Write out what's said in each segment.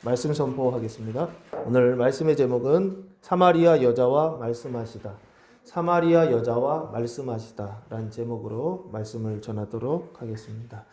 말씀 선포하겠습니다. 오늘 말씀의 제목은 사마리아 여자와 말씀하시다. 사마리아 여자와 말씀하시다 라는 제목으로 말씀을 전하도록 하겠습니다.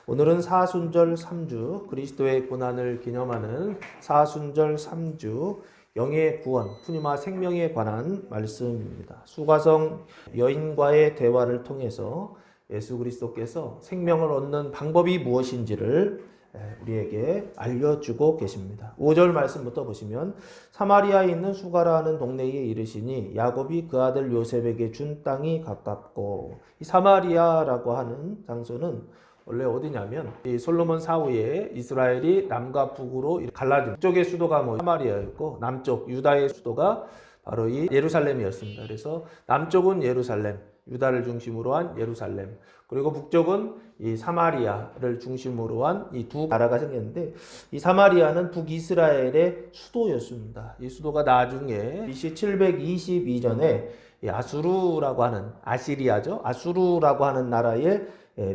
오늘은 사순절 3주 그리스도의 고난을 기념하는 사순절 3주 영의 구원, 푸니마 생명에 관한 말씀입니다. 수가성 여인과의 대화를 통해서 예수 그리스도께서 생명을 얻는 방법이 무엇인지를 우리에게 알려주고 계십니다. 5절 말씀부터 보시면 사마리아에 있는 수가라는 동네에 이르시니 야곱이 그 아들 요셉에게 준 땅이 가깝고, 이 사마리아라고 하는 장소는 원래 어디냐면 이 솔로몬 사후에 이스라엘이 남과 북으로 갈라진 북쪽의 수도가 사마리아였고 남쪽 유다의 수도가 바로 이 예루살렘이었습니다. 그래서 남쪽은 예루살렘, 유다를 중심으로 한 예루살렘, 그리고 북쪽은 이 사마리아를 중심으로 한 이 두 나라가 생겼는데, 이 사마리아는 북이스라엘의 수도였습니다. 이 수도가 나중에 BC 722년에 아수르라고 하는, 아시리아죠, 아수르라고 하는 나라의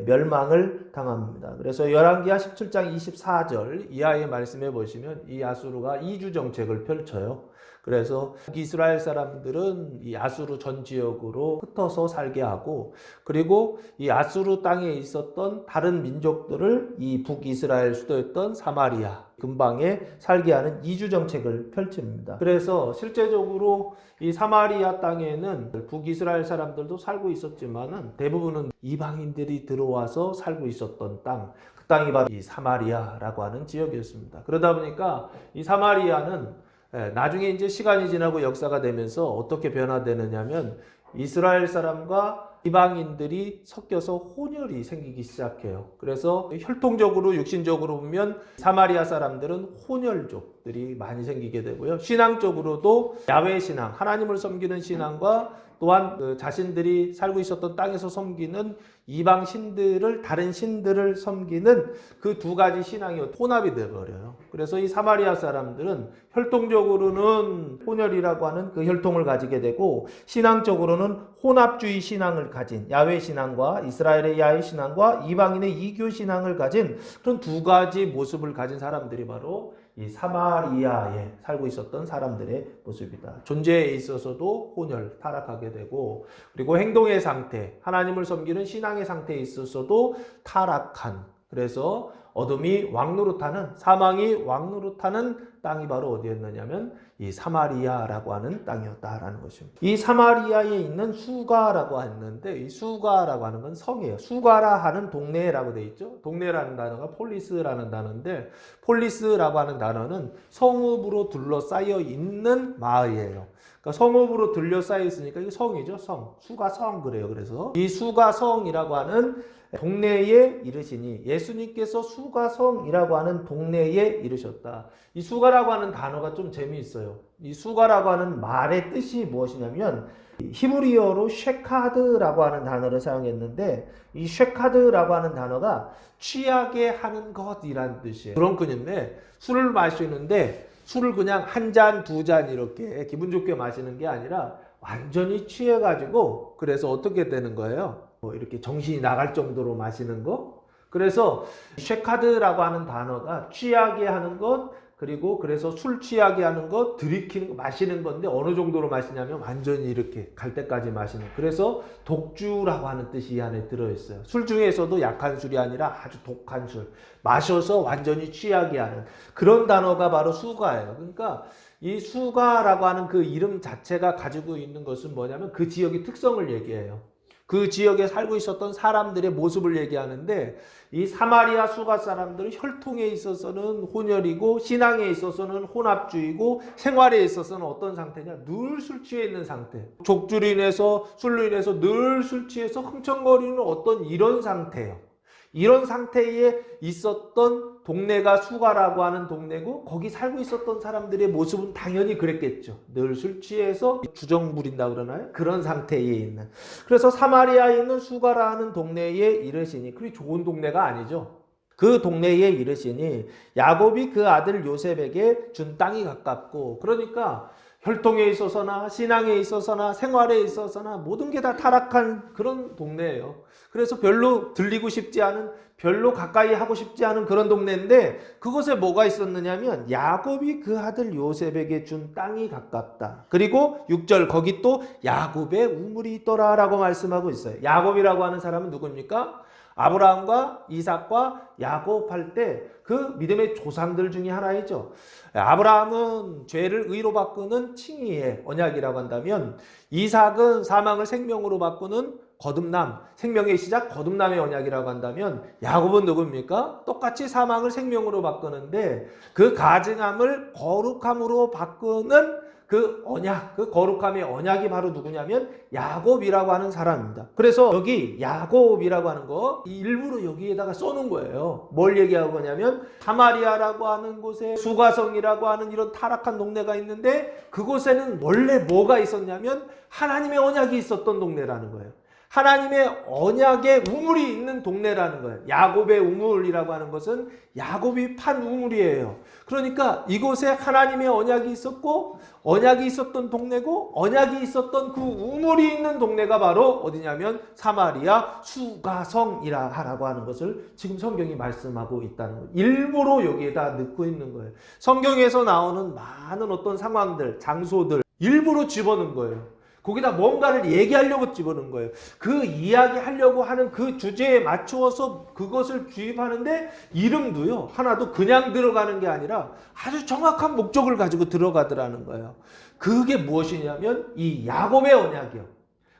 멸망을 당합니다. 그래서 열왕기하 17장 24절 이하의 말씀해 보시면 이 아수르가 이주 정책을 펼쳐요. 그래서 이스라엘 사람들은 이 아수르 전 지역으로 흩어서 살게 하고, 그리고 이 아수르 땅에 있었던 다른 민족들을 이 북이스라엘 수도였던 사마리아 근방에 살게 하는 이주 정책을 펼칩니다. 그래서 실제적으로 이 사마리아 땅에는 북이스라엘 사람들도 살고 있었지만은 대부분은 이방인들이 들어와서 살고 있었던 땅, 그 땅이 바로 이 사마리아라고 하는 지역이었습니다. 그러다 보니까 이 사마리아는 나중에 이제 시간이 지나고 역사가 되면서 어떻게 변화되느냐면 이스라엘 사람과 이방인들이 섞여서 혼혈이 생기기 시작해요. 그래서 혈통적으로 육신적으로 보면 사마리아 사람들은 혼혈족들이 많이 생기게 되고요. 신앙적으로도 야훼 신앙, 하나님을 섬기는 신앙과 또한 자신들이 살고 있었던 땅에서 섬기는 이방 신들을, 다른 신들을 섬기는 그 두 가지 신앙이 혼합이 되어버려요. 그래서 이 사마리아 사람들은 혈통적으로는 혼혈이라고 하는 그 혈통을 가지게 되고, 신앙적으로는 혼합주의 신앙을 가진, 야훼 신앙과 이스라엘의 야훼 신앙과 이방인의 이교 신앙을 가진 그런 두 가지 모습을 가진 사람들이 바로 이 사마리아에 살고 있었던 사람들의 모습이다. 존재에 있어서도 혼혈, 타락하게 되고, 그리고 행동의 상태, 하나님을 섬기는 신앙의 상태에 있어서도 타락한, 그래서 어둠이 왕노릇하는, 사망이 왕노릇하는 땅이 바로 어디였느냐면 이 사마리아라고 하는 땅이었다라는 것입니다. 이 사마리아에 있는 수가라고 했는데, 이 수가라고 하는 건 성이에요. 수가라 하는 동네라고 되어 있죠. 동네라는 단어가 폴리스라는 단어인데, 폴리스라고 하는 단어는 성읍으로 둘러싸여 있는 마을이에요. 그러니까 성읍으로 둘러싸여 있으니까 이게 성이죠. 성, 수가성 그래요. 그래서 이 수가성이라고 하는 동네에 이르시니, 예수님께서 수가성이라고 하는 동네에 이르셨다. 이 수가라고 하는 단어가 좀 재미있어요. 이 수가라고 하는 말의 뜻이 무엇이냐면 히브리어로 쉐카드라고 하는 단어를 사용했는데, 이 쉐카드라고 하는 단어가 취하게 하는 것이란 뜻이에요. 드렁큰인데 술을 마시는데 술을 그냥 한 잔, 두 잔 이렇게 기분 좋게 마시는 게 아니라 완전히 취해가지고, 그래서 어떻게 되는 거예요? 이렇게 정신이 나갈 정도로 마시는 거. 그래서 쉐카드라고 하는 단어가 취하게 하는 것, 그리고 그래서 술 취하게 하는 것, 들이키는 거, 마시는 건데 어느 정도로 마시냐면 완전히 이렇게 갈 때까지 마시는. 그래서 독주라고 하는 뜻이 이 안에 들어있어요. 술 중에서도 약한 술이 아니라 아주 독한 술, 마셔서 완전히 취하게 하는 그런 단어가 바로 수가예요. 그러니까 이 수가라고 하는 그 이름 자체가 가지고 있는 것은 뭐냐면 그 지역의 특성을 얘기해요. 그 지역에 살고 있었던 사람들의 모습을 얘기하는데, 이 사마리아 수가 사람들은 혈통에 있어서는 혼혈이고, 신앙에 있어서는 혼합주의고, 생활에 있어서는 어떤 상태냐? 늘 술 취해 있는 상태. 족주로 인해서, 술로 인해서 늘 술 취해서 흥청거리는 어떤 이런 상태예요. 이런 상태에 있었던 동네가 수가라고 하는 동네고, 거기 살고 있었던 사람들의 모습은 당연히 그랬겠죠. 늘 술 취해서 주정 부린다 그러나요? 그런 상태에 있는. 그래서 사마리아에 있는 수가라는 동네에 이르시니, 그리 좋은 동네가 아니죠. 그 동네에 이르시니 야곱이 그 아들 요셉에게 준 땅이 가깝고, 그러니까 혈통에 있어서나 신앙에 있어서나 생활에 있어서나 모든 게 다 타락한 그런 동네예요. 그래서 별로 들리고 싶지 않은, 별로 가까이 하고 싶지 않은 그런 동네인데, 그곳에 뭐가 있었느냐면 야곱이 그 아들 요셉에게 준 땅이 가깝다. 그리고 6절 거기 또 야곱의 우물이 있더라 라고 말씀하고 있어요. 야곱이라고 하는 사람은 누굽니까? 아브라함과 이삭과 야곱 할 때 그 믿음의 조상들 중에 하나이죠. 아브라함은 죄를 의로 바꾸는 칭의의 언약이라고 한다면, 이삭은 사망을 생명으로 바꾸는 거듭남, 생명의 시작 거듭남의 언약이라고 한다면, 야곱은 누굽니까? 똑같이 사망을 생명으로 바꾸는데 그 가증함을 거룩함으로 바꾸는 그 언약, 그 거룩함의 언약이 바로 누구냐면 야곱이라고 하는 사람입니다. 그래서 여기 야곱이라고 하는 거 일부러 여기에다가 써놓은 거예요. 뭘 얘기하고 거냐면 사마리아라고 하는 곳에 수가성이라고 하는 이런 타락한 동네가 있는데, 그곳에는 원래 뭐가 있었냐면 하나님의 언약이 있었던 동네라는 거예요. 하나님의 언약의 우물이 있는 동네라는 거예요. 야곱의 우물이라고 하는 것은 야곱이 판 우물이에요. 그러니까 이곳에 하나님의 언약이 있었고, 언약이 있었던 동네고, 언약이 있었던 그 우물이 있는 동네가 바로 어디냐면 사마리아 수가성이라고 하는 것을 지금 성경이 말씀하고 있다는 거예요. 일부러 여기에다 넣고 있는 거예요. 성경에서 나오는 많은 어떤 상황들, 장소들 일부러 집어넣은 거예요. 거기다 뭔가를 얘기하려고 집어넣은 거예요. 그 이야기하려고 하는 그 주제에 맞추어서 그것을 주입하는데, 이름도요 하나도 그냥 들어가는 게 아니라 아주 정확한 목적을 가지고 들어가더라는 거예요. 그게 무엇이냐면 이 야곱의 언약이요.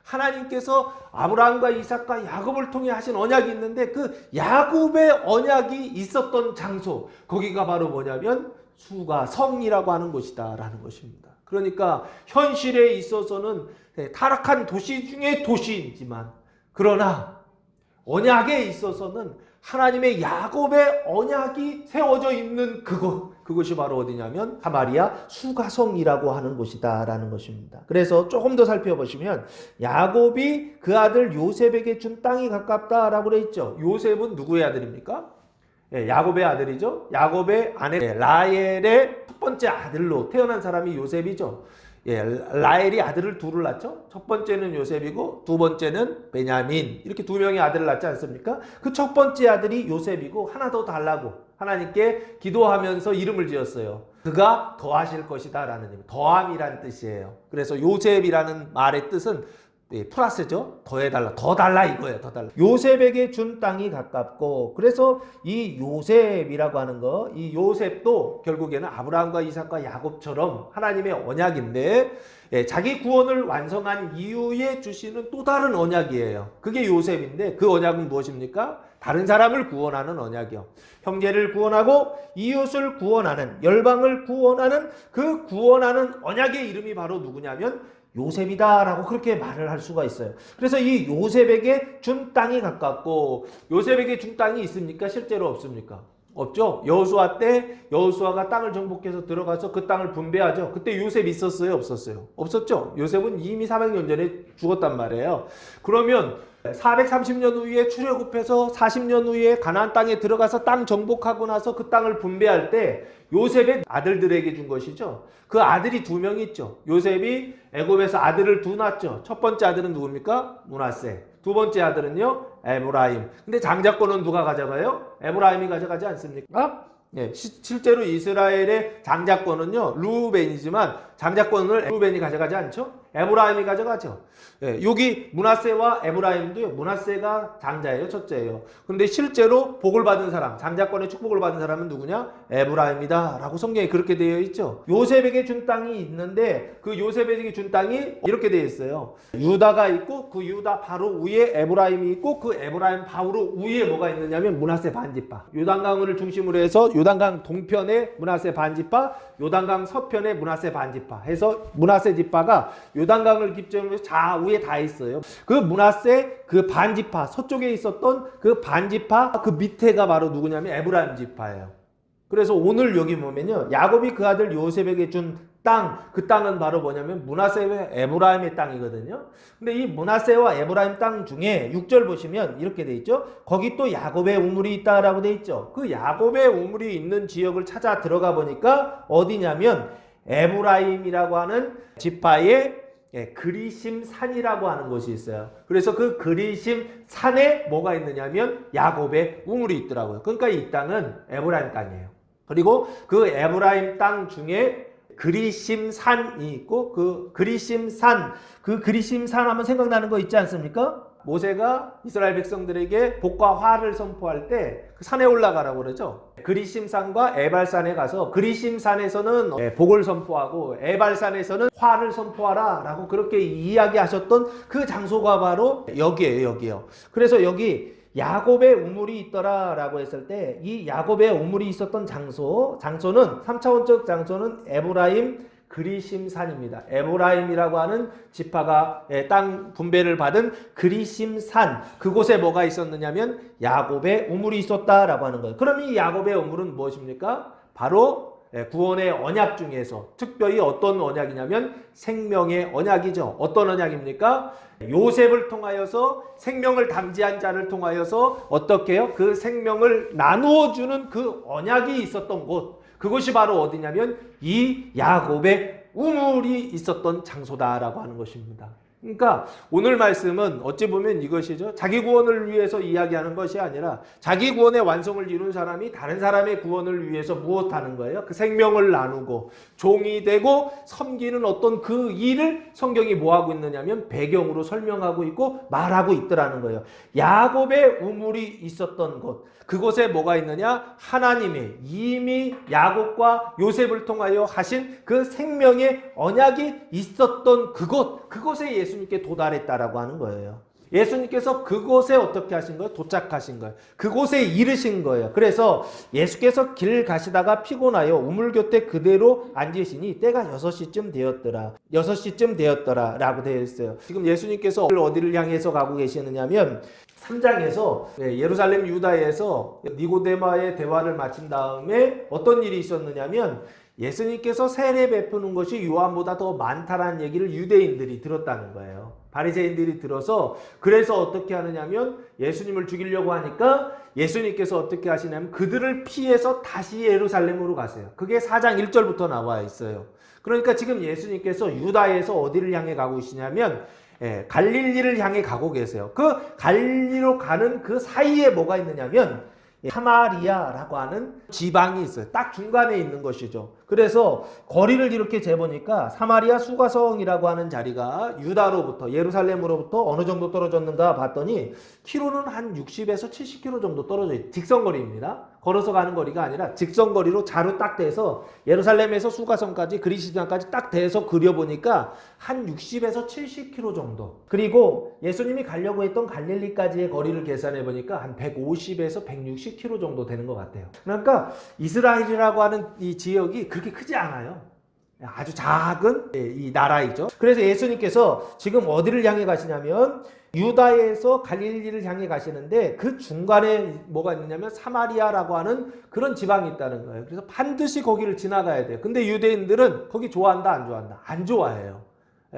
하나님께서 아브라함과 이삭과 야곱을 통해 하신 언약이 있는데, 그 야곱의 언약이 있었던 장소, 거기가 바로 뭐냐면 수가성이라고 하는 곳이다 라는 것입니다. 그러니까 현실에 있어서는 타락한 도시 중에 도시이지만, 그러나 언약에 있어서는 하나님의 야곱의 언약이 세워져 있는 그것이 바로 어디냐면 사마리아 수가성이라고 하는 곳이다 라는 것입니다. 그래서 조금 더 살펴보시면 야곱이 그 아들 요셉에게 준 땅이 가깝다라고 되어 있죠. 요셉은 누구의 아들입니까? 야곱의 아들이죠. 야곱의 아내 라헬의 첫 번째 아들로 태어난 사람이 요셉이죠. 라헬이 아들을 둘을 낳죠. 첫 번째는 요셉이고 두 번째는 베냐민, 이렇게 두 명의 아들을 낳지 않습니까? 그 첫 번째 아들이 요셉이고, 하나 더 달라고 하나님께 기도하면서 이름을 지었어요. 그가 더하실 것이다 라는 의미, 더함이란 뜻이에요. 그래서 요셉이라는 말의 뜻은 플러스죠. 더해달라, 더 달라 이거예요. 더 달라. 요셉에게 준 땅이 가깝고, 그래서 이 요셉이라고 하는 거, 이 요셉도 결국에는 아브라함과 이삭과 야곱처럼 하나님의 언약인데, 자기 구원을 완성한 이후에 주시는 또 다른 언약이에요. 그게 요셉인데, 그 언약은 무엇입니까? 다른 사람을 구원하는 언약이요. 형제를 구원하고 이웃을 구원하는, 열방을 구원하는 그 구원하는 언약의 이름이 바로 누구냐면 요셉이다라고 그렇게 말을 할 수가 있어요. 그래서 이 요셉에게 준 땅이 가깝고, 요셉에게 준 땅이 있습니까? 실제로 없습니까? 없죠. 여호수아 때 여호수아가 땅을 정복해서 들어가서 그 땅을 분배하죠. 그때 요셉 있었어요? 없었어요? 없었죠. 요셉은 이미 400년 전에 죽었단 말이에요. 그러면 430년 후에 출애굽해서 40년 후에 가나안 땅에 들어가서 땅 정복하고 나서 그 땅을 분배할 때 요셉의 아들들에게 준 것이죠. 그 아들이 두 명 있죠. 요셉이 애굽에서 아들을 두 낳았죠. 첫 번째 아들은 누굽니까? 므낫세. 두 번째 아들은요, 에브라임. 근데 장자권은 누가 가져가요? 에브라임이 가져가지 않습니까? 실제로 이스라엘의 장자권은요 르우벤이지만 장자권을 르우벤이 가져가지 않죠? 에브라임이 가져가죠. 여기 므낫세와 에브라임도요, 므낫세가 장자예요, 첫째예요. 근데 실제로 복을 받은 사람, 장자권의 축복을 받은 사람은 누구냐? 에브라임이다 라고 성경에 그렇게 되어 있죠. 요셉에게 준 땅이 있는데, 그 요셉에게 준 땅이 이렇게 되어 있어요. 유다가 있고, 그 유다 바로 위에 에브라임이 있고, 그 에브라임 바로 위에 뭐가 있느냐면 므낫세 반지파. 요단강을 중심으로 해서 요단강 동편에 므낫세 반지파, 요단강 서편에 므낫세 반지파 해서 므낫세 지파가 요단강을 기점으로 해서 좌우에 다 있어요. 그 므낫세 그 반지파, 서쪽에 있었던 그 반지파 그 밑에가 바로 누구냐면 에브라임 지파예요. 그래서 오늘 여기 보면요, 야곱이 그 아들 요셉에게 준 땅, 그 땅은 바로 뭐냐면 므낫세와 에브라임의 땅이거든요. 근데 이 므낫세와 에브라임 땅 중에 6절 보시면 이렇게 돼 있죠. 거기 또 야곱의 우물이 있다라고 돼 있죠. 그 야곱의 우물이 있는 지역을 찾아 들어가 보니까 어디냐면 에브라임이라고 하는 지파의 그리심 산이라고 하는 곳이 있어요. 그래서 그 그리심 산에 뭐가 있느냐면 야곱의 우물이 있더라고요. 그러니까 이 땅은 에브라임 땅이에요. 그리고 그 에브라임 땅 중에 그리심 산이 있고 그 그리심 산 하면 생각나는 거 있지 않습니까? 모세가 이스라엘 백성들에게 복과 화를 선포할 때 그 산에 올라가라고 그러죠. 그리심산과 에발산에 가서 그리심산에서는 복을 선포하고 에발산에서는 화를 선포하라 라고 그렇게 이야기하셨던 그 장소가 바로 여기에요. 그래서 여기 야곱의 우물이 있더라 라고 했을 때 이 야곱의 우물이 있었던 장소는 3차원적 장소는 에브라임 그리심산입니다. 에브라임이라고 하는 지파가 땅 분배를 받은 그리심산, 그곳에 뭐가 있었느냐면 야곱의 우물이 있었다라고 하는 거예요. 그럼 이 야곱의 우물은 무엇입니까? 바로 구원의 언약 중에서 특별히 어떤 언약이냐면 생명의 언약이죠. 어떤 언약입니까? 요셉을 통하여서 생명을 담지한 자를 통하여서 어떻게 해요? 그 생명을 나누어 주는 그 언약이 있었던 곳, 그것이 바로 어디냐면 이 야곱의 우물이 있었던 장소다라고 하는 것입니다. 그러니까 오늘 말씀은 어찌 보면 이것이죠. 자기 구원을 위해서 이야기하는 것이 아니라 자기 구원의 완성을 이룬 사람이 다른 사람의 구원을 위해서 무엇하는 거예요? 그 생명을 나누고 종이 되고 섬기는 어떤 그 일을 성경이 뭐하고 있느냐면 배경으로 설명하고 있고 말하고 있더라는 거예요. 야곱의 우물이 있었던 곳, 그곳에 뭐가 있느냐? 하나님이 이미 야곱과 요셉을 통하여 하신 그 생명의 언약이 있었던 그곳에 예수님께 도달했다라고 하는 거예요. 예수님께서 그곳에 어떻게 하신 거예요? 도착하신 거예요. 그곳에 이르신 거예요. 그래서 예수께서 길 가시다가 피곤하여 우물 곁에 그대로 앉으시니 때가 6시쯤 되었더라 라고 되어 있어요. 지금 예수님께서 어디를 향해서 가고 계시느냐면 3장에서 예루살렘 유다에서 니고데마의 대화를 마친 다음에 어떤 일이 있었느냐면 예수님께서 세례 베푸는 것이 요한보다 더 많다라는 얘기를 유대인들이 들었다는 거예요. 바리새인들이 들어서 그래서 어떻게 하느냐면 예수님을 죽이려고 하니까 예수님께서 어떻게 하시냐면 그들을 피해서 다시 예루살렘으로 가세요. 그게 4장 1절부터 나와 있어요. 그러니까 지금 예수님께서 유다에서 어디를 향해 가고 계시냐면 갈릴리를 향해 가고 계세요. 그 갈릴리로 가는 그 사이에 뭐가 있느냐면 사마리아라고 하는 지방이 있어요. 딱 중간에 있는 것이죠. 그래서 거리를 이렇게 재보니까 사마리아 수가성이라고 하는 자리가 유다로부터 예루살렘으로부터 어느 정도 떨어졌는가 봤더니 키로는 한 60에서 70km 정도 떨어져 있어요. 직선거리입니다. 걸어서 가는 거리가 아니라 직선거리로 자로 딱 돼서 예루살렘에서 수가성까지 그리시장까지 딱 돼서 그려보니까 한 60에서 70km 정도. 그리고 예수님이 가려고 했던 갈릴리까지의 거리를 계산해 보니까 한 150에서 160km 정도 되는 것 같아요. 그러니까 이스라엘이라고 하는 이 지역이 그렇게 크지 않아요. 아주 작은 이 나라이죠. 그래서 예수님께서 지금 어디를 향해 가시냐면 유다에서 갈릴리를 향해 가시는데 그 중간에 뭐가 있느냐면 사마리아라고 하는 그런 지방이 있다는 거예요. 그래서 반드시 거기를 지나가야 돼요. 근데 유대인들은 거기 좋아한다, 안 좋아한다? 안 좋아해요.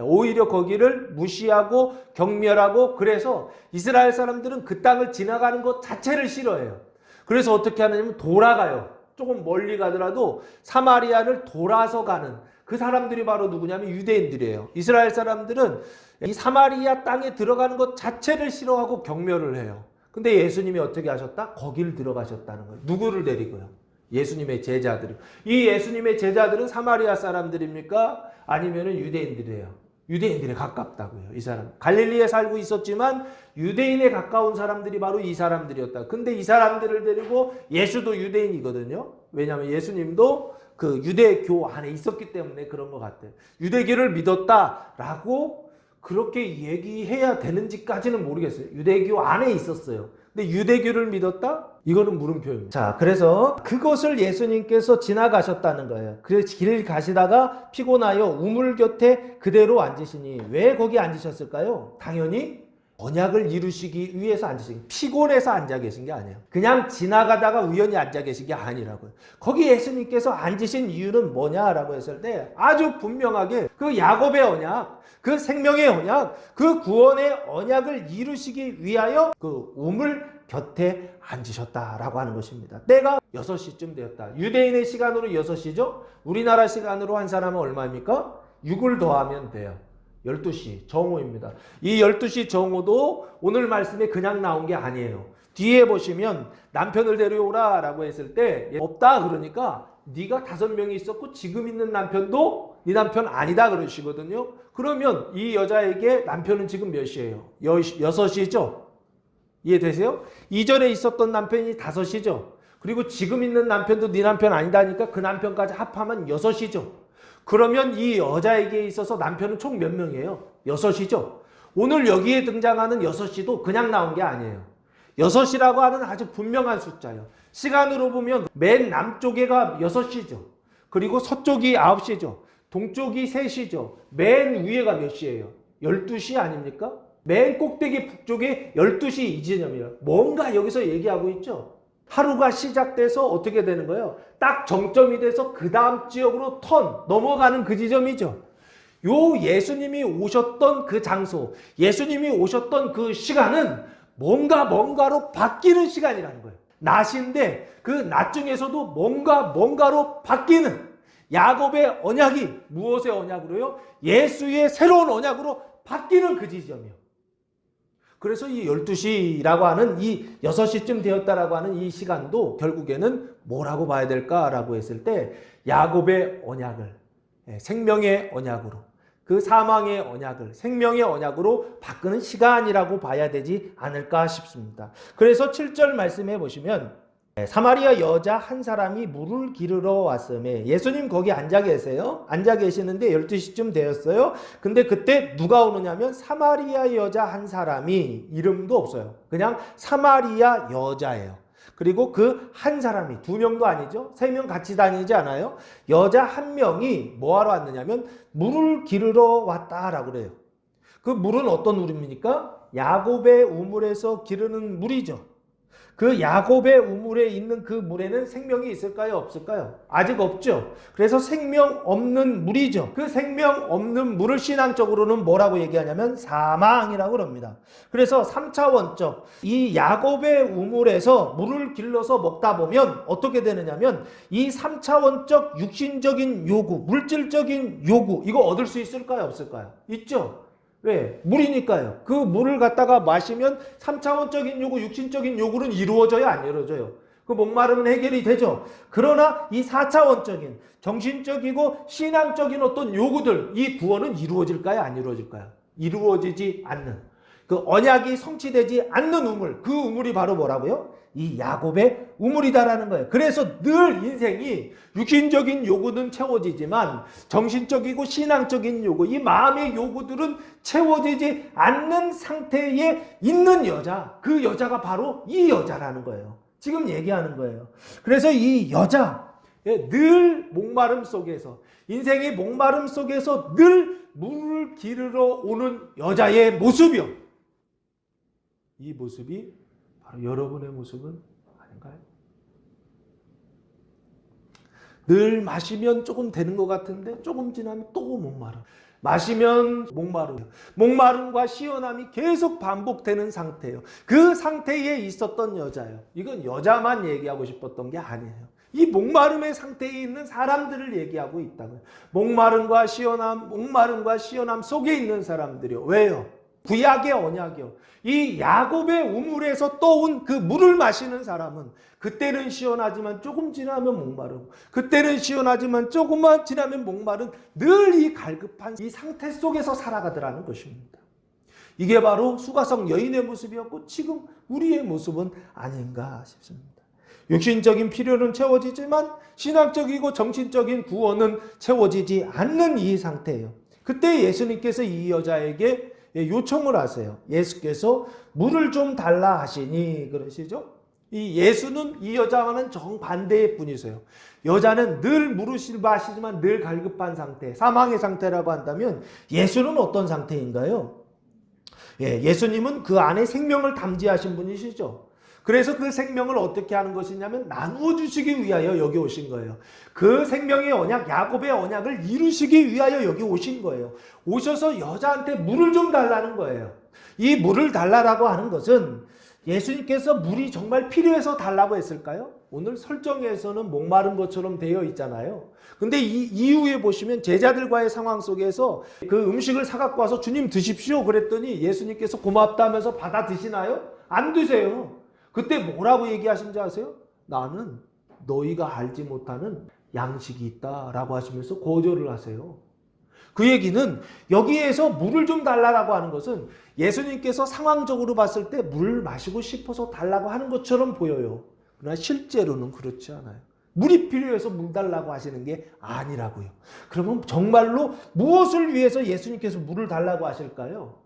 오히려 거기를 무시하고 경멸하고, 그래서 이스라엘 사람들은 그 땅을 지나가는 것 자체를 싫어해요. 그래서 어떻게 하느냐면 돌아가요. 조금 멀리 가더라도 사마리아를 돌아서 가는 그 사람들이 바로 누구냐면 유대인들이에요. 이스라엘 사람들은 이 사마리아 땅에 들어가는 것 자체를 싫어하고 경멸을 해요. 근데 예수님이 어떻게 하셨다? 거기를 들어가셨다는 거예요. 누구를 데리고요? 예수님의 제자들이. 이 예수님의 제자들은 사마리아 사람들입니까? 아니면은 유대인들이에요. 유대인들에 가깝다고요. 이 사람. 갈릴리에 살고 있었지만 유대인에 가까운 사람들이 바로 이 사람들이었다. 근데 이 사람들을 데리고, 예수도 유대인이거든요. 왜냐하면 예수님도 그 유대교 안에 있었기 때문에 그런 것 같아요. 유대교를 믿었다라고 그렇게 얘기해야 되는지까지는 모르겠어요. 유대교 안에 있었어요. 근데 유대교를 믿었다? 이거는 물음표입니다. 자, 그래서 그것을 예수님께서 지나가셨다는 거예요. 그래서 길을 가시다가 피곤하여 우물 곁에 그대로 앉으시니, 왜 거기 앉으셨을까요? 당연히 언약을 이루시기 위해서 앉으신, 피곤해서 앉아 계신 게 아니에요. 그냥 지나가다가 우연히 앉아 계신 게 아니라고요. 거기 예수님께서 앉으신 이유는 뭐냐라고 했을 때 아주 분명하게 그 야곱의 언약, 그 생명의 언약, 그 구원의 언약을 이루시기 위하여 그 우물 곁에 앉으셨다라고 하는 것입니다. 때가 6시쯤 되었다. 유대인의 시간으로 6시죠. 우리나라 시간으로 한 사람은 얼마입니까? 6을 더하면 돼요. 12시 정오입니다. 이 12시 정오도 오늘 말씀에 그냥 나온 게 아니에요. 뒤에 보시면 남편을 데려오라 라고 했을 때 없다 그러니까 네가 5명이 있었고 지금 있는 남편도 네 남편 아니다 그러시거든요. 그러면 이 여자에게 남편은 지금 몇 시예요? 6시죠? 이해되세요? 이전에 있었던 남편이 5시죠? 그리고 지금 있는 남편도 네 남편 아니다니까 그 남편까지 합하면 6시죠? 그러면 이 여자에게 있어서 남편은 총 몇 명이에요? 6이죠? 오늘 여기에 등장하는 6시도 그냥 나온 게 아니에요. 6이라고 하는 아주 분명한 숫자예요. 시간으로 보면 맨 남쪽에가 6시죠. 그리고 서쪽이 9시죠. 동쪽이 3시죠. 맨 위에가 몇 시예요? 12시 아닙니까? 맨 꼭대기 북쪽에 12시 이 지점이에요. 뭔가 여기서 얘기하고 있죠. 하루가 시작돼서 어떻게 되는 거예요? 딱 정점이 돼서 그 다음 지역으로 넘어가는 그 지점이죠. 요 예수님이 오셨던 그 장소, 예수님이 오셨던 그 시간은 뭔가로 바뀌는 시간이라는 거예요. 낮인데 그 낮 중에서도 뭔가로 바뀌는 야곱의 언약이 무엇의 언약으로요? 예수의 새로운 언약으로 바뀌는 그 지점이에요. 그래서 이 12시라고 하는 이 6시쯤 되었다라고 하는 이 시간도 결국에는 뭐라고 봐야 될까라고 했을 때 야곱의 언약을 생명의 언약으로 그 사망의 언약을 생명의 언약으로 바꾸는 시간이라고 봐야 되지 않을까 싶습니다. 그래서 7절 말씀해 보시면 사마리아 여자 한 사람이 물을 기르러 왔음에 예수님 거기 앉아 계세요. 앉아 계시는데 12시쯤 되었어요. 근데 그때 누가 오느냐면 사마리아 여자 한 사람이 이름도 없어요. 그냥 사마리아 여자예요. 그리고 그 한 사람이 2명도 아니죠. 3명 같이 다니지 않아요. 여자 한 명이 뭐하러 왔느냐면 물을 기르러 왔다라고 그래요. 그 물은 어떤 물입니까? 야곱의 우물에서 기르는 물이죠. 그 야곱의 우물에 있는 그 물에는 생명이 있을까요? 없을까요? 아직 없죠. 그래서 생명 없는 물이죠. 그 생명 없는 물을 신앙적으로는 뭐라고 얘기하냐면 사망이라고 그럽니다. 그래서 3차원적 이 야곱의 우물에서 물을 길러서 먹다 보면 어떻게 되느냐면 이 3차원적 육신적인 요구, 물질적인 요구 이거 얻을 수 있을까요? 없을까요? 있죠. 왜? 물이니까요. 그 물을 갖다가 마시면 3차원적인 요구, 육신적인 요구는 이루어져요? 안 이루어져요? 그 목마름은 해결이 되죠. 그러나 이 4차원적인 정신적이고 신앙적인 어떤 요구들, 이 구원은 이루어질까요? 안 이루어질까요? 이루어지지 않는 그 언약이 성취되지 않는 우물, 그 우물이 바로 뭐라고요? 이 야곱의 우물이다라는 거예요. 그래서 늘 인생이 육신적인 요구는 채워지지만 정신적이고 신앙적인 요구, 이 마음의 요구들은 채워지지 않는 상태에 있는 여자, 그 여자가 바로 이 여자라는 거예요. 지금 얘기하는 거예요. 그래서 이 여자, 늘 목마름 속에서, 인생의 목마름 속에서 늘 물을 기르러 오는 여자의 모습이요. 이 모습이 바로 여러분의 모습은 아닌가요? 늘 마시면 조금 되는 것 같은데 조금 지나면 또 목마름. 마시면 목마름. 목마름과 시원함이 계속 반복되는 상태예요. 그 상태에 있었던 여자예요. 이건 여자만 얘기하고 싶었던 게 아니에요. 이 목마름의 상태에 있는 사람들을 얘기하고 있다고요. 목마름과 시원함 속에 있는 사람들이요. 왜요? 구약의 언약이요. 이 야곱의 우물에서 떠온 그 물을 마시는 사람은 그때는 시원하지만 조금 지나면 목마르고 그때는 시원하지만 조금만 지나면 목마른 늘 이 갈급한 이 상태 속에서 살아가더라는 것입니다. 이게 바로 수가성 여인의 모습이었고 지금 우리의 모습은 아닌가 싶습니다. 육신적인 필요는 채워지지만 신학적이고 정신적인 구원은 채워지지 않는 이 상태예요. 그때 예수님께서 이 여자에게 요청을 하세요. 예수께서 물을 좀 달라 하시니 그러시죠. 이 예수는 이 여자와는 정반대의 분이세요. 여자는 늘 물을 마시지만 늘 갈급한 상태, 사망의 상태라고 한다면 예수는 어떤 상태인가요? 예수님은 그 안에 생명을 담지하신 분이시죠. 그래서 그 생명을 어떻게 하는 것이냐면 나누어 주시기 위하여 여기 오신 거예요. 그 생명의 언약, 야곱의 언약을 이루시기 위하여 여기 오신 거예요. 오셔서 여자한테 물을 좀 달라는 거예요. 이 물을 달라라고 하는 것은 예수님께서 물이 정말 필요해서 달라고 했을까요? 오늘 설정에서는 목마른 것처럼 되어 있잖아요. 근데 이 이후에 보시면 제자들과의 상황 속에서 그 음식을 사갖고 와서 주님 드십시오 그랬더니 예수님께서 고맙다 하면서 받아 드시나요? 안 드세요. 그때 뭐라고 얘기하신지 아세요? 나는 너희가 알지 못하는 양식이 있다라고 하시면서 거절을 하세요. 그 얘기는 여기에서 물을 좀 달라고 하는 것은 예수님께서 상황적으로 봤을 때 물 마시고 싶어서 달라고 하는 것처럼 보여요. 그러나 실제로는 그렇지 않아요. 물이 필요해서 물 달라고 하시는 게 아니라고요. 그러면 정말로 무엇을 위해서 예수님께서 물을 달라고 하실까요?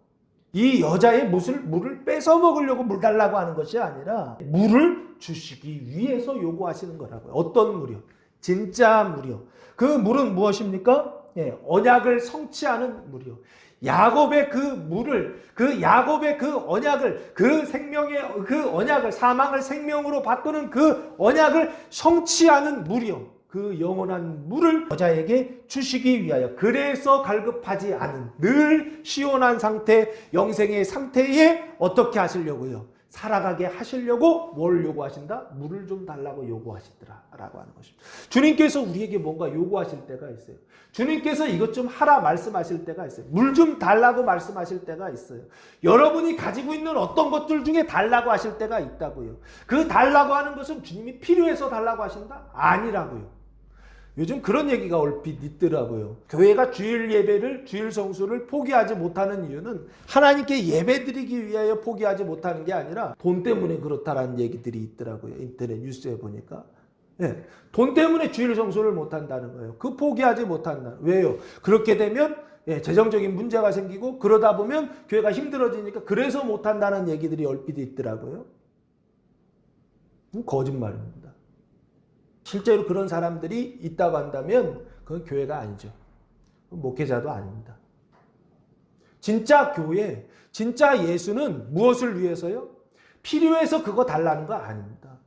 이 여자의 물을 뺏어 먹으려고 물 달라고 하는 것이 아니라 물을 주시기 위해서 요구하시는 거라고요. 어떤 물이요? 진짜 물이요. 그 물은 무엇입니까? 예, 언약을 성취하는 물이요. 야곱의 그 물을, 야곱의 그 언약을, 그 생명의 그 언약을, 사망을 생명으로 바꾸는 그 언약을 성취하는 물이요. 그 영원한 물을 여자에게 주시기 위하여, 그래서 갈급하지 않은 늘 시원한 상태, 영생의 상태에 어떻게 하시려고요? 살아가게 하시려고 뭘 요구하신다? 물을 좀 달라고 요구하시더라라고 하는 것입니다. 주님께서 우리에게 뭔가 요구하실 때가 있어요. 주님께서 이것 좀 하라 말씀하실 때가 있어요. 물 좀 달라고 말씀하실 때가 있어요. 여러분이 가지고 있는 어떤 것들 중에 달라고 하실 때가 있다고요. 그 달라고 하는 것은 주님이 필요해서 달라고 하신다? 아니라고요. 요즘 그런 얘기가 얼핏 있더라고요. 교회가 주일 예배를, 주일 성수를 포기하지 못하는 이유는 하나님께 예배드리기 위하여 포기하지 못하는 게 아니라 돈 때문에 그렇다라는 얘기들이 있더라고요. 인터넷 뉴스에 보니까. 네, 돈 때문에 주일 성수를 못한다는 거예요. 그 포기하지 못한다. 왜요? 그렇게 되면 재정적인 문제가 생기고 그러다 보면 교회가 힘들어지니까 그래서 못한다는 얘기들이 얼핏 있더라고요. 거짓말입니다. 실제로 그런 사람들이 있다고 한다면 그건 교회가 아니죠. 목회자도 아닙니다. 진짜 교회, 진짜 예수는 무엇을 위해서요? 필요해서 그거 달라는 거 아닙니다.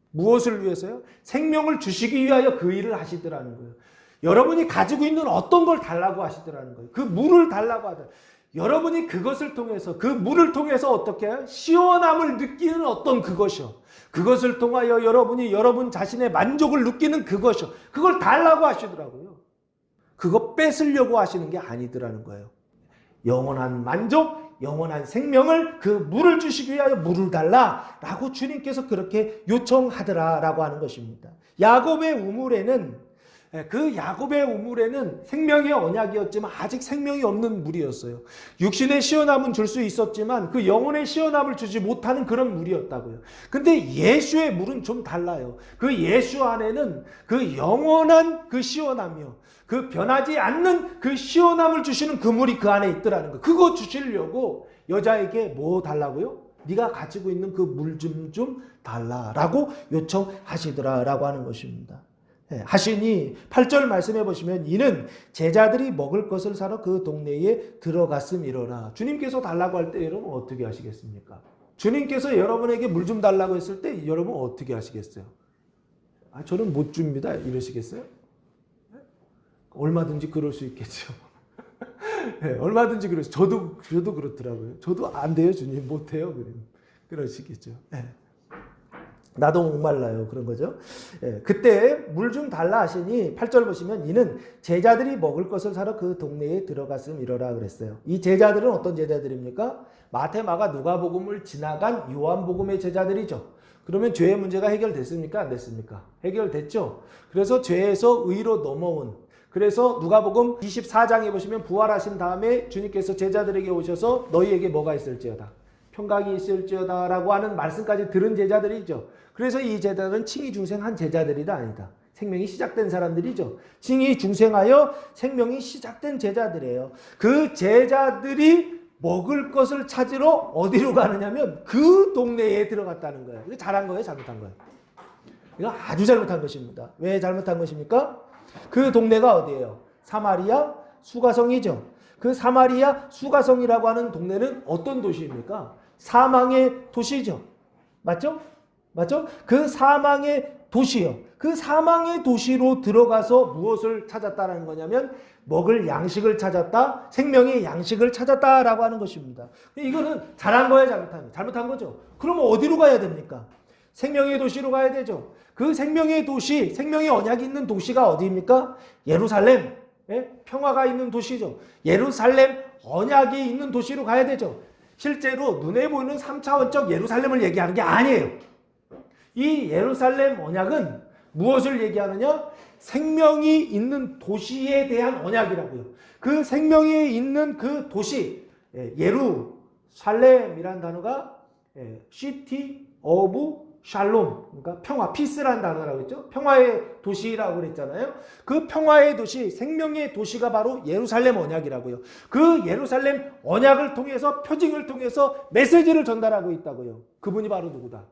무엇을 위해서요? 생명을 주시기 위하여 그 일을 하시더라는 거예요. 여러분이 가지고 있는 어떤 걸 달라고 하시더라는 거예요. 그 물을 달라고 하더라. 여러분이 그것을 통해서, 그 물을 통해서 어떻게 해요? 시원함을 느끼는 어떤 그것이요. 그것을 통하여 여러분이 여러분 자신의 만족을 느끼는 그것이요. 그걸 달라고 하시더라고요. 그거 뺏으려고 하시는 게 아니더라는 거예요. 영원한 만족, 영원한 생명을, 그 물을 주시기 위하여 물을 달라라고 주님께서 그렇게 요청하더라라고 하는 것입니다. 야곱의 우물에는, 그 야곱의 우물에는 생명의 언약이었지만 아직 생명이 없는 물이었어요. 육신의 시원함은 줄 수 있었지만 그 영혼의 시원함을 주지 못하는 그런 물이었다고요. 근데 예수의 물은 좀 달라요. 그 예수 안에는 그 영원한 그 시원함이요, 그 변하지 않는 그 시원함을 주시는 그 물이 그 안에 있더라는 거. 그거 주시려고 여자에게 뭐 달라고요? 네가 가지고 있는 그 물 좀 달라라고 요청하시더라라고 하는 것입니다. 하시니 8절 말씀해 보시면 이는 제자들이 먹을 것을 사러 그 동네에 들어갔음이로라. 주님께서 달라고 할 때 여러분 어떻게 하시겠습니까? 주님께서 여러분에게 물 좀 달라고 했을 때 여러분 어떻게 하시겠어요? 저는 못 줍니다 이러시겠어요? 얼마든지 그럴 수 있겠죠. 얼마든지 그럴 수. 저도 그렇더라고요. 저도 안 돼요 주님, 못 해요. 그러시겠죠. 나도 목말라요. 그런 거죠. 그때 물 좀 달라 하시니 8절 보시면 이는 제자들이 먹을 것을 사러 그 동네에 들어갔음이로라 그랬어요. 이 제자들은 어떤 제자들입니까? 마태, 마가, 누가복음을 지나간 요한복음의 제자들이죠. 그러면 죄의 문제가 해결됐습니까? 안 됐습니까? 해결됐죠. 그래서 죄에서 의로 넘어온, 그래서 누가복음 24장에 보시면 부활하신 다음에 주님께서 제자들에게 오셔서 너희에게 뭐가 있을지어다, 평강이 있을지어다 라고 하는 말씀까지 들은 제자들이죠. 그래서 이 제자들은 칭의 중생한 제자들이다 아니다. 생명이 시작된 사람들이죠. 칭의 중생하여 생명이 시작된 제자들이에요. 그 제자들이 먹을 것을 찾으러 어디로 가느냐면 그 동네에 들어갔다는 거예요. 이거 잘한 거예요? 잘못한 거예요? 이거 아주 잘못한 것입니다. 왜 잘못한 것입니까? 그 동네가 어디예요? 사마리아 수가성이죠. 그 사마리아 수가성이라고 하는 동네는 어떤 도시입니까? 사망의 도시죠. 맞죠? 맞죠? 그 사망의 도시요. 그 사망의 도시로 들어가서 무엇을 찾았다라는 거냐면 먹을 양식을 찾았다, 생명의 양식을 찾았다라고 하는 것입니다. 이거는 잘한 거야, 잘못한 거죠? 그러면 어디로 가야 됩니까? 생명의 도시로 가야 되죠. 그 생명의 도시, 생명의 언약이 있는 도시가 어디입니까? 예루살렘, 평화가 있는 도시죠. 예루살렘 언약이 있는 도시로 가야 되죠. 실제로 눈에 보이는 3차원적 예루살렘을 얘기하는 게 아니에요. 이 예루살렘 언약은 무엇을 얘기하느냐? 생명이 있는 도시에 대한 언약이라고요. 그 생명이 있는 그 도시, 예루살렘이라는 단어가 City of 샬롬, 그러니까 평화, 피스라는 단어라고 했죠. 평화의 도시라고 그랬잖아요. 그 평화의 도시, 생명의 도시가 바로 예루살렘 언약이라고요. 그 예루살렘 언약을 통해서, 표징을 통해서 메시지를 전달하고 있다고요. 그분이 바로 누구다?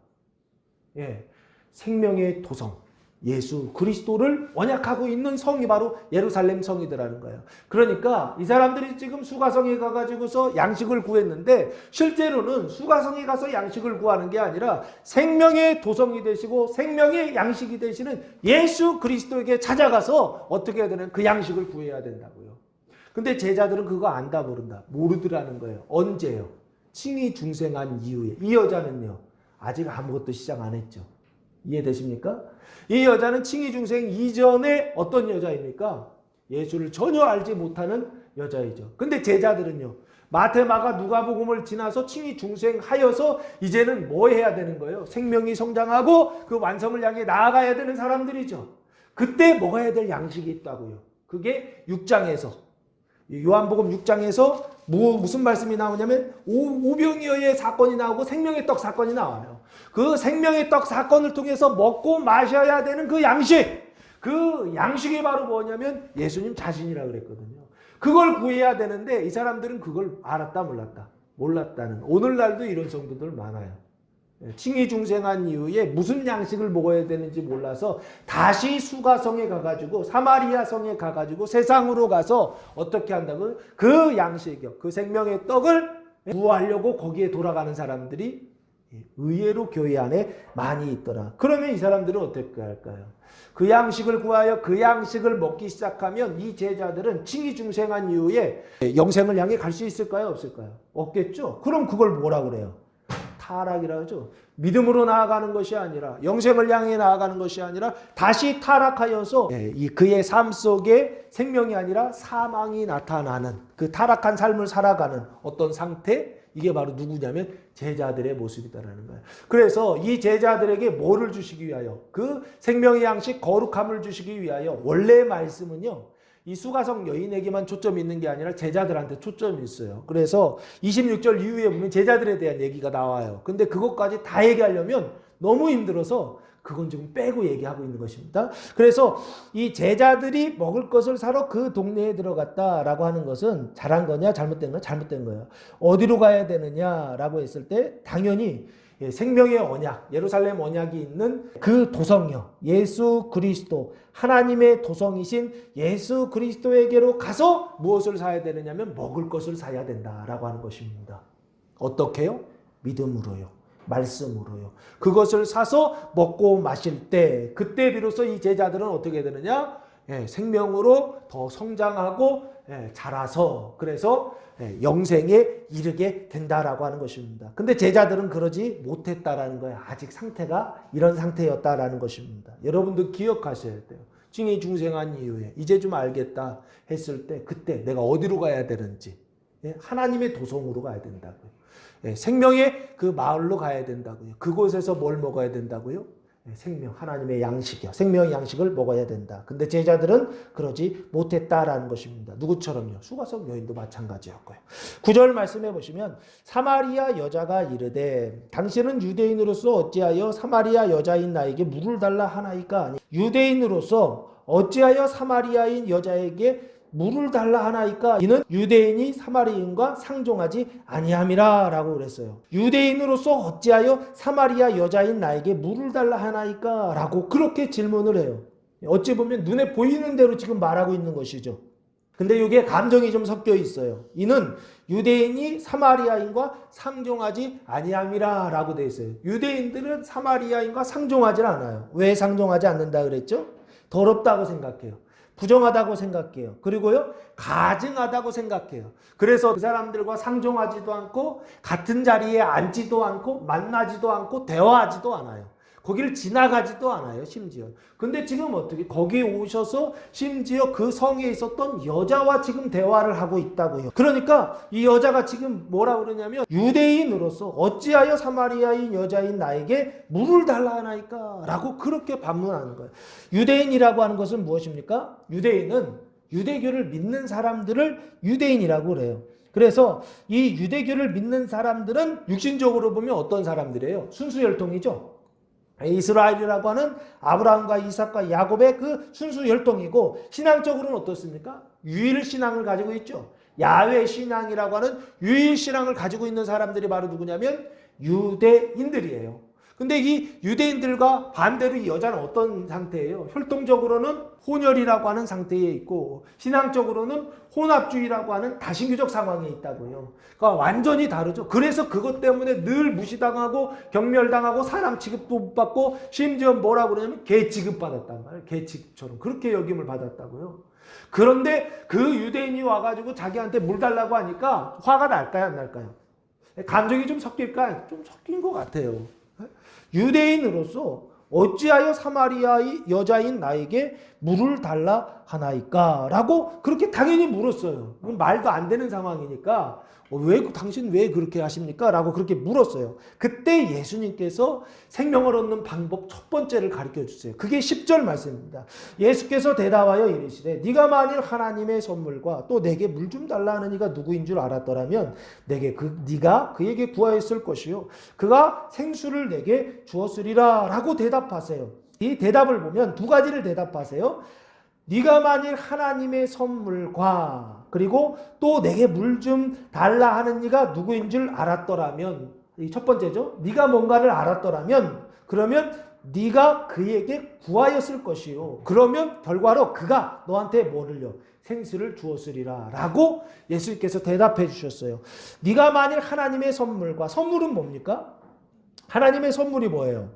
생명의 도성, 예수 그리스도를 언약하고 있는 성이 바로 예루살렘 성이더라는 거예요. 그러니까 이 사람들이 지금 수가성에 가가지고서 양식을 구했는데 실제로는 수가성에 가서 양식을 구하는 게 아니라 생명의 도성이 되시고 생명의 양식이 되시는 예수 그리스도에게 찾아가서 어떻게 해야 되는 그 양식을 구해야 된다고요. 근데 제자들은 그거 안다 모르더라는 거예요. 언제요? 칭의 중생한 이후에. 이 여자는요 아직 아무것도 시작 안 했죠. 이해되십니까? 이 여자는 칭의 중생 이전에 어떤 여자입니까? 예수를 전혀 알지 못하는 여자이죠. 근데 제자들은요. 마태, 마가, 누가복음을 지나서 칭의 중생하여서 이제는 뭐 해야 되는 거예요? 생명이 성장하고 그 완성을 향해 나아가야 되는 사람들이죠. 그때 먹어야 될 양식이 있다고요. 그게 6장에서 요한복음 6장에서 무슨 말씀이 나오냐면 오병이어의 사건이 나오고 생명의 떡 사건이 나와요. 그 생명의 떡 사건을 통해서 먹고 마셔야 되는 그 양식이 바로 뭐냐면 예수님 자신이라고 그랬거든요. 그걸 구해야 되는데 이 사람들은 그걸 알았다 몰랐다는, 오늘날도 이런 성도들 많아요. 칭의 중생한 이후에 무슨 양식을 먹어야 되는지 몰라서 다시 수가성에 가가지고 사마리아 성에 가가지고 세상으로 가서 어떻게 한다고? 그 양식이요, 그 생명의 떡을 구하려고 거기에 돌아가는 사람들이 의외로 교회 안에 많이 있더라. 그러면 이 사람들은 어떻게 할까요? 그 양식을 구하여 그 양식을 먹기 시작하면 이 제자들은 칭의 중생한 이후에 영생을 향해 갈 수 있을까요? 없을까요? 없겠죠. 그럼 그걸 뭐라 그래요? 타락이라고 하죠. 믿음으로 나아가는 것이 아니라, 영생을 향해 나아가는 것이 아니라 다시 타락하여서 그의 삶 속에 생명이 아니라 사망이 나타나는 그 타락한 삶을 살아가는 어떤 상태, 이게 바로 누구냐면 제자들의 모습이다라는 거예요. 그래서 이 제자들에게 뭐를 주시기 위하여? 그 생명의 양식 거룩함을 주시기 위하여 원래 말씀은요, 이 수가성 여인에게만 초점이 있는 게 아니라 제자들한테 초점이 있어요. 그래서 26절 이후에 보면 제자들에 대한 얘기가 나와요. 근데 그것까지 다 얘기하려면 너무 힘들어서 그건 지금 빼고 얘기하고 있는 것입니다. 그래서 이 제자들이 먹을 것을 사러 그 동네에 들어갔다라고 하는 것은 잘한 거냐 잘못된 거냐? 잘못된 거예요. 어디로 가야 되느냐라고 했을 때 당연히 생명의 언약, 예루살렘 언약이 있는 그 도성이요, 예수 그리스도, 하나님의 도성이신 예수 그리스도에게로 가서 무엇을 사야 되느냐면 먹을 것을 사야 된다라고 하는 것입니다. 어떻게요? 믿음으로요, 말씀으로요. 그것을 사서 먹고 마실 때, 그때 비로소 이 제자들은 어떻게 되느냐? 생명으로 더 성장하고 자라서, 그래서 영생에 이르게 된다라고 하는 것입니다. 근데 제자들은 그러지 못했다라는 거예요. 아직 상태가 이런 상태였다라는 것입니다. 여러분도 기억하셔야 돼요. 칭의 중생한 이후에 이제 좀 알겠다 했을 때 그때 내가 어디로 가야 되는지, 하나님의 도성으로 가야 된다고요. 생명의 그 마을로 가야 된다고요. 그곳에서 뭘 먹어야 된다고요? 생명, 하나님의 양식이요, 생명의 양식을 먹어야 된다. 근데 제자들은 그러지 못했다라는 것입니다. 누구처럼요? 수가성 여인도 마찬가지였고요. 9절 말씀해 보시면 사마리아 여자가 이르되 당신은 유대인으로서 어찌하여 사마리아 여자인 나에게 물을 달라 하나이까? 유대인으로서 어찌하여 사마리아인 여자에게 물을 달라 하나이까? 이는 유대인이 사마리인과 상종하지 아니함이라 라고 그랬어요. 유대인으로서 어찌하여 사마리아 여자인 나에게 물을 달라 하나이까? 라고 그렇게 질문을 해요. 어찌 보면 눈에 보이는 대로 지금 말하고 있는 것이죠. 근데 이게 감정이 좀 섞여 있어요. 이는 유대인이 사마리아인과 상종하지 아니함이라 라고 되어 있어요. 유대인들은 사마리아인과 상종하지 않아요. 왜 상종하지 않는다 그랬죠? 더럽다고 생각해요. 부정하다고 생각해요. 그리고요, 가증하다고 생각해요. 그래서 그 사람들과 상종하지도 않고 같은 자리에 앉지도 않고 만나지도 않고 대화하지도 않아요. 거기를 지나가지도 않아요, 심지어. 근데 지금 어떻게 거기에 오셔서 심지어 그 성에 있었던 여자와 지금 대화를 하고 있다고요. 그러니까 이 여자가 지금 뭐라 그러냐면 유대인으로서 어찌하여 사마리아인 여자인 나에게 물을 달라 하나이까? 라고 그렇게 반문하는 거예요. 유대인이라고 하는 것은 무엇입니까? 유대인은 유대교를 믿는 사람들을 유대인이라고 그래요. 그래서 이 유대교를 믿는 사람들은 육신적으로 보면 어떤 사람들이에요? 순수혈통이죠. 이스라엘이라고 하는 아브라함과 이삭과 야곱의 그 순수 혈통이고, 신앙적으로는 어떻습니까? 유일 신앙을 가지고 있죠. 야훼 신앙이라고 하는 유일 신앙을 가지고 있는 사람들이 바로 누구냐면 유대인들이에요. 근데 이 유대인들과 반대로 이 여자는 어떤 상태예요? 혈통적으로는 혼혈이라고 하는 상태에 있고, 신앙적으로는 혼합주의라고 하는 다신교적 상황에 있다고요. 그러니까 완전히 다르죠. 그래서 그것 때문에 늘 무시당하고 경멸당하고 사람 취급도 못 받고, 심지어 뭐라고 그러냐면 개 취급받았단 말이에요. 개 취급처럼 그렇게 여김을 받았다고요. 그런데 그 유대인이 와가지고 자기한테 물 달라고 하니까 화가 날까요, 안 날까요? 감정이 좀 섞일까요? 좀 섞인 것 같아요. 유대인으로서 어찌하여 사마리아의 여자인 나에게 물을 달라 하나이까? 라고 그렇게 당연히 물었어요. 말도 안 되는 상황이니까 당신 왜 그렇게 하십니까? 라고 그렇게 물었어요. 그때 예수님께서 생명을 얻는 방법 첫 번째를 가르쳐 주세요. 그게 10절 말씀입니다. 예수께서 대답하여 이르시되 네가 만일 하나님의 선물과 또 내게 물 좀 달라 하는 이가 누구인 줄 알았더라면 네가 그에게 구하였을 것이요 그가 생수를 내게 주었으리라 라고 대답하세요. 이 대답을 보면 두 가지를 대답하세요. 네가 만일 하나님의 선물과 그리고 또 내게 물 좀 달라 하는 이가 누구인 줄 알았더라면, 이 첫 번째죠. 네가 뭔가를 알았더라면 그러면 네가 그에게 구하였을 것이요 그러면 결과로 그가 너한테 뭐를요? 생수를 주었으리라 라고 예수님께서 대답해 주셨어요. 네가 만일 하나님의 선물과, 선물은 뭡니까? 하나님의 선물이 뭐예요?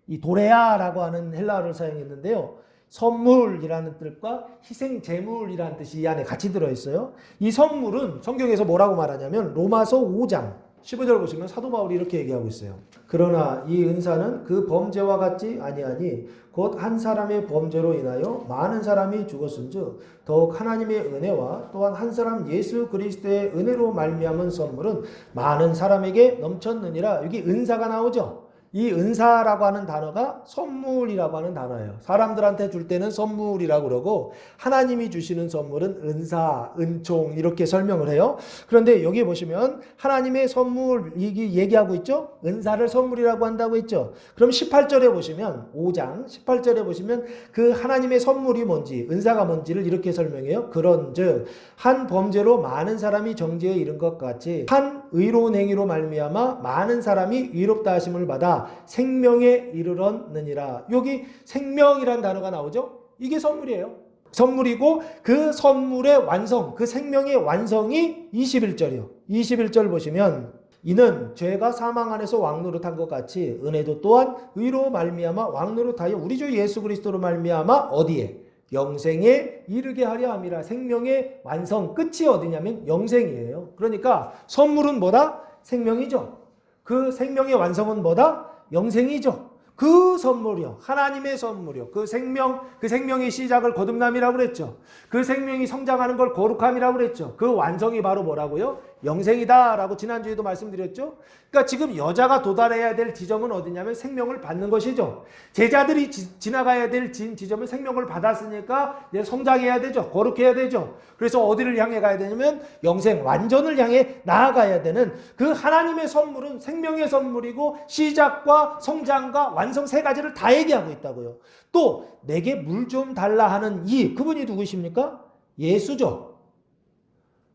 이 도레아라고 하는 헬라어를 사용했는데요. 선물이라는 뜻과 희생 제물이라는 뜻이 이 안에 같이 들어있어요. 이 선물은 성경에서 뭐라고 말하냐면 로마서 5장 15절 보시면 사도 바울이 이렇게 얘기하고 있어요. 그러나 이 은사는 그 범죄와 같지 아니하니 곧 한 사람의 범죄로 인하여 많은 사람이 죽었은즉 더욱 하나님의 은혜와 또한 한 사람 예수 그리스도의 은혜로 말미암은 선물은 많은 사람에게 넘쳤느니라. 여기 은사가 나오죠. 이 은사라고 하는 단어가 선물이라고 하는 단어예요. 사람들한테 줄 때는 선물이라고 그러고 하나님이 주시는 선물은 은사, 은총 이렇게 설명을 해요. 그런데 여기 보시면 하나님의 선물 얘기하고 있죠. 은사를 선물이라고 한다고 했죠. 그럼 18절에 보시면 5장 18절에 보시면 그 하나님의 선물이 뭔지, 은사가 뭔지를 이렇게 설명해요. 그런즉 한 범죄로 많은 사람이 정죄에 이른 것 같이 한 의로운 행위로 말미암아 많은 사람이 의롭다 하심을 받아 생명에 이르렀느니라. 여기 생명이란 단어가 나오죠. 이게 선물이에요. 선물이고 그 선물의 완성, 그 생명의 완성이 21절이요. 21절 보시면 이는 죄가 사망 안에서 왕노릇한 것 같이 은혜도 또한 의로 말미암아 왕노릇하여 우리 주 예수 그리스도로 말미암아 어디에? 영생에 이르게 하려 함이라. 생명의 완성 끝이 어디냐면 영생이에요. 그러니까 선물은 뭐다? 생명이죠. 그 생명의 완성은 뭐다? 영생이죠. 그 선물이요. 하나님의 선물이요. 그 생명의 시작을 거듭남이라고 그랬죠. 그 생명이 성장하는 걸 거룩함이라고 그랬죠. 그 완성이 바로 뭐라고요? 영생이다라고 지난주에도 말씀드렸죠. 그러니까 지금 여자가 도달해야 될 지점은 어디냐면 생명을 받는 것이죠. 제자들이 지나가야 될 지점은 생명을 받았으니까 이제 성장해야 되죠. 거룩해야 되죠. 그래서 어디를 향해 가야 되냐면 영생, 완전을 향해 나아가야 되는 그 하나님의 선물은 생명의 선물이고 시작과 성장과 완성 세 가지를 다 얘기하고 있다고요. 또 내게 물 좀 달라 하는 그분이 누구십니까? 예수죠.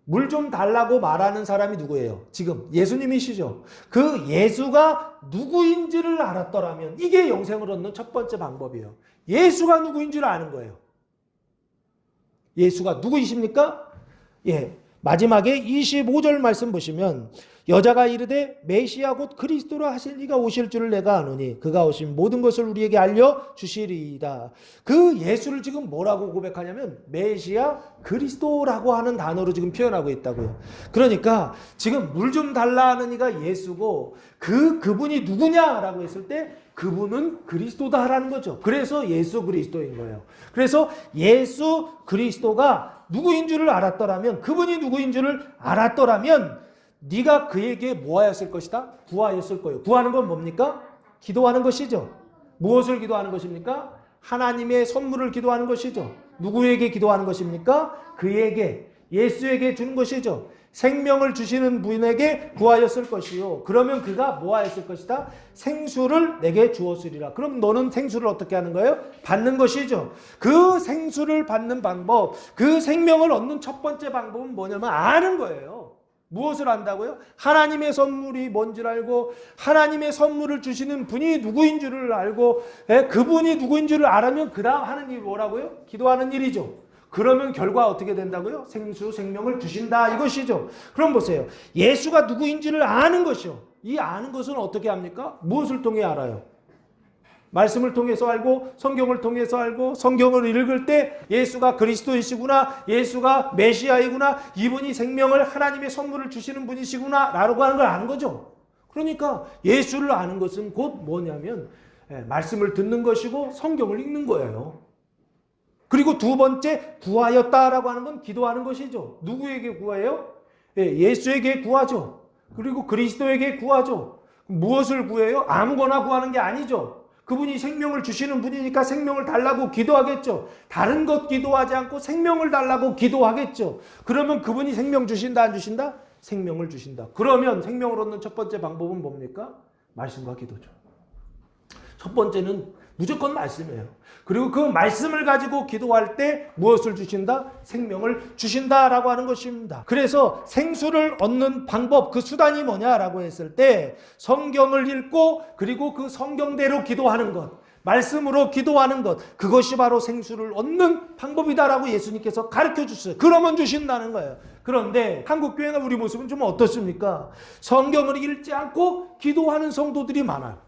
물 좀 달라고 말하는 사람이 누구예요? 지금 예수님이시죠. 그 예수가 누구인지를 알았더라면 이게 영생을 얻는 첫 번째 방법이에요. 예수가 누구인 줄 아는 거예요. 예수가 누구이십니까? 마지막에 25절 말씀 보시면 여자가 이르되 메시아 곧 그리스도라 하실 이가 오실 줄을 내가 아노니 그가 오시면 모든 것을 우리에게 알려주시리이다. 그 예수를 지금 뭐라고 고백하냐면 메시아 그리스도라고 하는 단어로 지금 표현하고 있다고요. 그러니까 지금 물 좀 달라 하는 이가 예수고 그분이 누구냐라고 했을 때 그분은 그리스도다라는 거죠. 그래서 예수 그리스도인 거예요. 그래서 예수 그리스도가 누구인 줄을 알았더라면, 그분이 누구인 줄을 알았더라면 네가 그에게 뭐하였을 것이다? 구하였을 거예요. 구하는 건 뭡니까? 기도하는 것이죠. 무엇을 기도하는 것입니까? 하나님의 선물을 기도하는 것이죠. 누구에게 기도하는 것입니까? 그에게, 예수에게 주는 것이죠. 생명을 주시는 분에게 구하였을 것이요. 그러면 그가 뭐하였을 것이다? 생수를 내게 주었으리라. 그럼 너는 생수를 어떻게 하는 거예요? 받는 것이죠. 그 생수를 받는 방법, 그 생명을 얻는 첫 번째 방법은 뭐냐면 아는 거예요. 무엇을 안다고요? 하나님의 선물이 뭔지를 알고 하나님의 선물을 주시는 분이 누구인 줄을 알고 그분이 누구인 줄을 알면 그 다음 하는 일이 뭐라고요? 기도하는 일이죠. 그러면 결과 어떻게 된다고요? 생수, 생명을 주신다 이것이죠. 그럼 보세요. 예수가 누구인지를 아는 것이요. 이 아는 것은 어떻게 합니까? 무엇을 통해 알아요? 말씀을 통해서 알고 성경을 통해서 알고 성경을 읽을 때 예수가 그리스도이시구나, 예수가 메시아이구나, 이분이 생명을 하나님의 선물을 주시는 분이시구나 라고 하는 걸 아는 거죠. 그러니까 예수를 아는 것은 곧 뭐냐면 말씀을 듣는 것이고 성경을 읽는 거예요. 그리고 두 번째 구하였다라고 하는 건 기도하는 것이죠. 누구에게 구해요? 예수에게 구하죠. 그리고 그리스도에게 구하죠. 무엇을 구해요? 아무거나 구하는 게 아니죠. 그분이 생명을 주시는 분이니까 생명을 달라고 기도하겠죠. 다른 것 기도하지 않고 생명을 달라고 기도하겠죠. 그러면 그분이 생명 주신다 안 주신다? 생명을 주신다. 그러면 생명을 얻는 첫 번째 방법은 뭡니까? 말씀과 기도죠. 첫 번째는 무조건 말씀이에요. 그리고 그 말씀을 가지고 기도할 때 무엇을 주신다? 생명을 주신다라고 하는 것입니다. 그래서 생수를 얻는 방법, 그 수단이 뭐냐라고 했을 때 성경을 읽고 그리고 그 성경대로 기도하는 것, 말씀으로 기도하는 것, 그것이 바로 생수를 얻는 방법이다라고 예수님께서 가르쳐 주셨어요. 그러면 주신다는 거예요. 그런데 한국교회나 우리 모습은 좀 어떻습니까? 성경을 읽지 않고 기도하는 성도들이 많아요.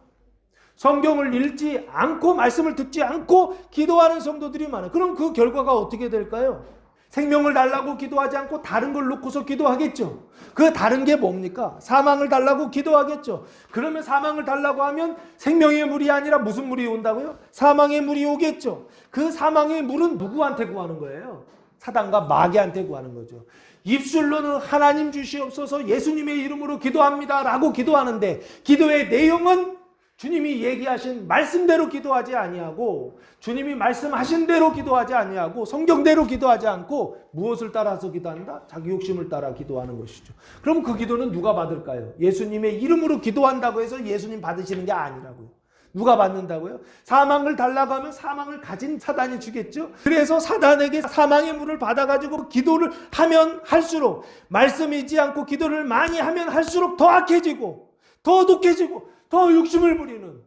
성경을 읽지 않고 말씀을 듣지 않고 기도하는 성도들이 많아요. 그럼 그 결과가 어떻게 될까요? 생명을 달라고 기도하지 않고 다른 걸 놓고서 기도하겠죠. 그 다른 게 뭡니까? 사망을 달라고 기도하겠죠. 그러면 사망을 달라고 하면 생명의 물이 아니라 무슨 물이 온다고요? 사망의 물이 오겠죠. 그 사망의 물은 누구한테 구하는 거예요? 사단과 마귀한테 구하는 거죠. 입술로는 하나님 주시옵소서 예수님의 이름으로 기도합니다 라고 기도하는데 기도의 내용은 주님이 얘기하신 말씀대로 기도하지 아니하고 주님이 말씀하신 대로 기도하지 아니하고 성경대로 기도하지 않고 무엇을 따라서 기도한다? 자기 욕심을 따라 기도하는 것이죠. 그럼 그 기도는 누가 받을까요? 예수님의 이름으로 기도한다고 해서 예수님 받으시는 게 아니라고요. 누가 받는다고요? 사망을 달라고 하면 사망을 가진 사단이 주겠죠. 그래서 사단에게 사망의 물을 받아가지고 기도를 하면 할수록 말씀이지 않고 기도를 많이 하면 할수록 더 악해지고 더 독해지고 더 욕심을 부리는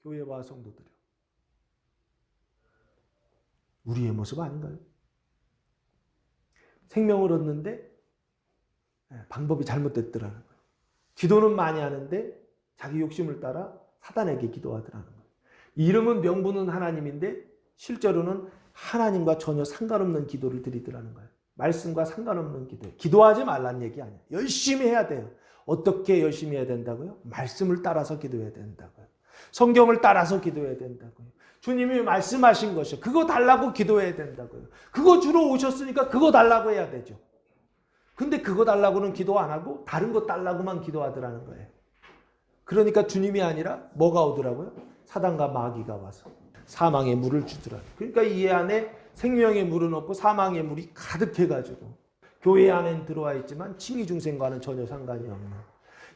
교회와 성도들이요. 우리의 모습 아닌가요? 생명을 얻는데 방법이 잘못됐더라는 거예요. 기도는 많이 하는데 자기 욕심을 따라 사단에게 기도하더라는 거예요. 이름은 명분은 하나님인데 실제로는 하나님과 전혀 상관없는 기도를 드리더라는 거예요. 말씀과 상관없는 기도. 기도하지 말란 얘기 아니에요. 열심히 해야 돼요. 어떻게 열심히 해야 된다고요? 말씀을 따라서 기도해야 된다고요. 성경을 따라서 기도해야 된다고요. 주님이 말씀하신 것이요. 그거 달라고 기도해야 된다고요. 그거 주러 오셨으니까 그거 달라고 해야 되죠. 근데 그거 달라고는 기도 안 하고 다른 거 달라고만 기도하더라는 거예요. 그러니까 주님이 아니라 뭐가 오더라고요? 사단과 마귀가 와서 사망의 물을 주더라. 그러니까 이 안에 생명의 물은 없고 사망의 물이 가득해가지고 교회 안엔 들어와 있지만 칭의 중생과는 전혀 상관이 없는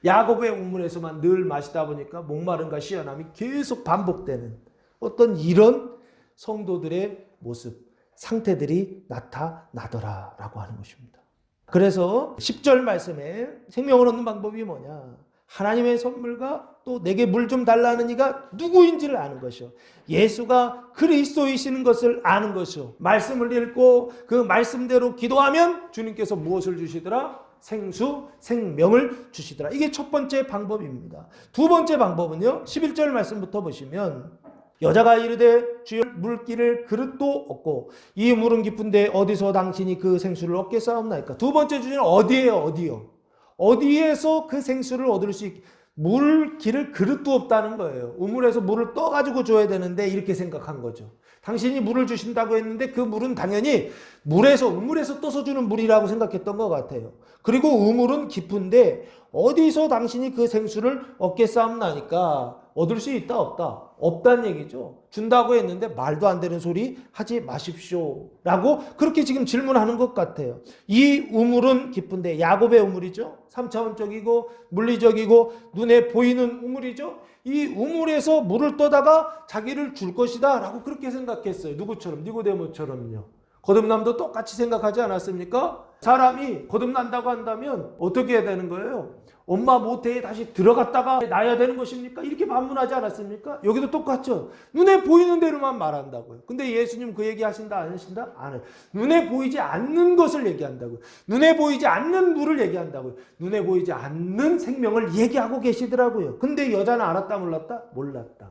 야곱의 우물에서만 늘 마시다 보니까 목마름과 시원함이 계속 반복되는 어떤 이런 성도들의 모습, 상태들이 나타나더라라고 하는 것입니다. 그래서 10절 말씀에 생명을 얻는 방법이 뭐냐? 하나님의 선물과 또 내게 물 좀 달라는 이가 누구인지를 아는 것이요. 예수가 그리스도이시는 것을 아는 것이요. 말씀을 읽고 그 말씀대로 기도하면 주님께서 무엇을 주시더라? 생수, 생명을 주시더라. 이게 첫 번째 방법입니다. 두 번째 방법은요. 11절 말씀부터 보시면 여자가 이르되 주여 물기를 그릇도 없고 이 물은 깊은데 어디서 당신이 그 생수를 얻겠사옵나이까. 두 번째 주제는 어디예요? 어디요? 어디에서 그 생수를 얻을 수 있게 물 길을 그릇도 없다는 거예요. 우물에서 물을 떠가지고 줘야 되는데 이렇게 생각한 거죠. 당신이 물을 주신다고 했는데 그 물은 당연히 우물에서 떠서 주는 물이라고 생각했던 것 같아요. 그리고 우물은 깊은데 어디서 당신이 그 생수를 얻겠사옵나니까 얻을 수 있다 없다? 없다는 얘기죠. 준다고 했는데 말도 안 되는 소리 하지 마십시오 라고 그렇게 지금 질문하는 것 같아요. 이 우물은 깊은데 야곱의 우물이죠. 3차원적이고 물리적이고 눈에 보이는 우물이죠. 이 우물에서 물을 떠다가 자기를 줄 것이다 라고 그렇게 생각했어요. 누구처럼? 니고데모처럼요. 거듭남도 똑같이 생각하지 않았습니까? 사람이 거듭난다고 한다면 어떻게 해야 되는 거예요? 엄마 모태에 다시 들어갔다가 나야 되는 것입니까? 이렇게 반문하지 않았습니까? 여기도 똑같죠. 눈에 보이는 대로만 말한다고요. 근데 예수님 그 얘기 하신다 안 하신다? 안 해요. 눈에 보이지 않는 것을 얘기한다고요. 눈에 보이지 않는 물을 얘기한다고요. 눈에 보이지 않는 생명을 얘기하고 계시더라고요. 근데 여자는 알았다 몰랐다? 몰랐다.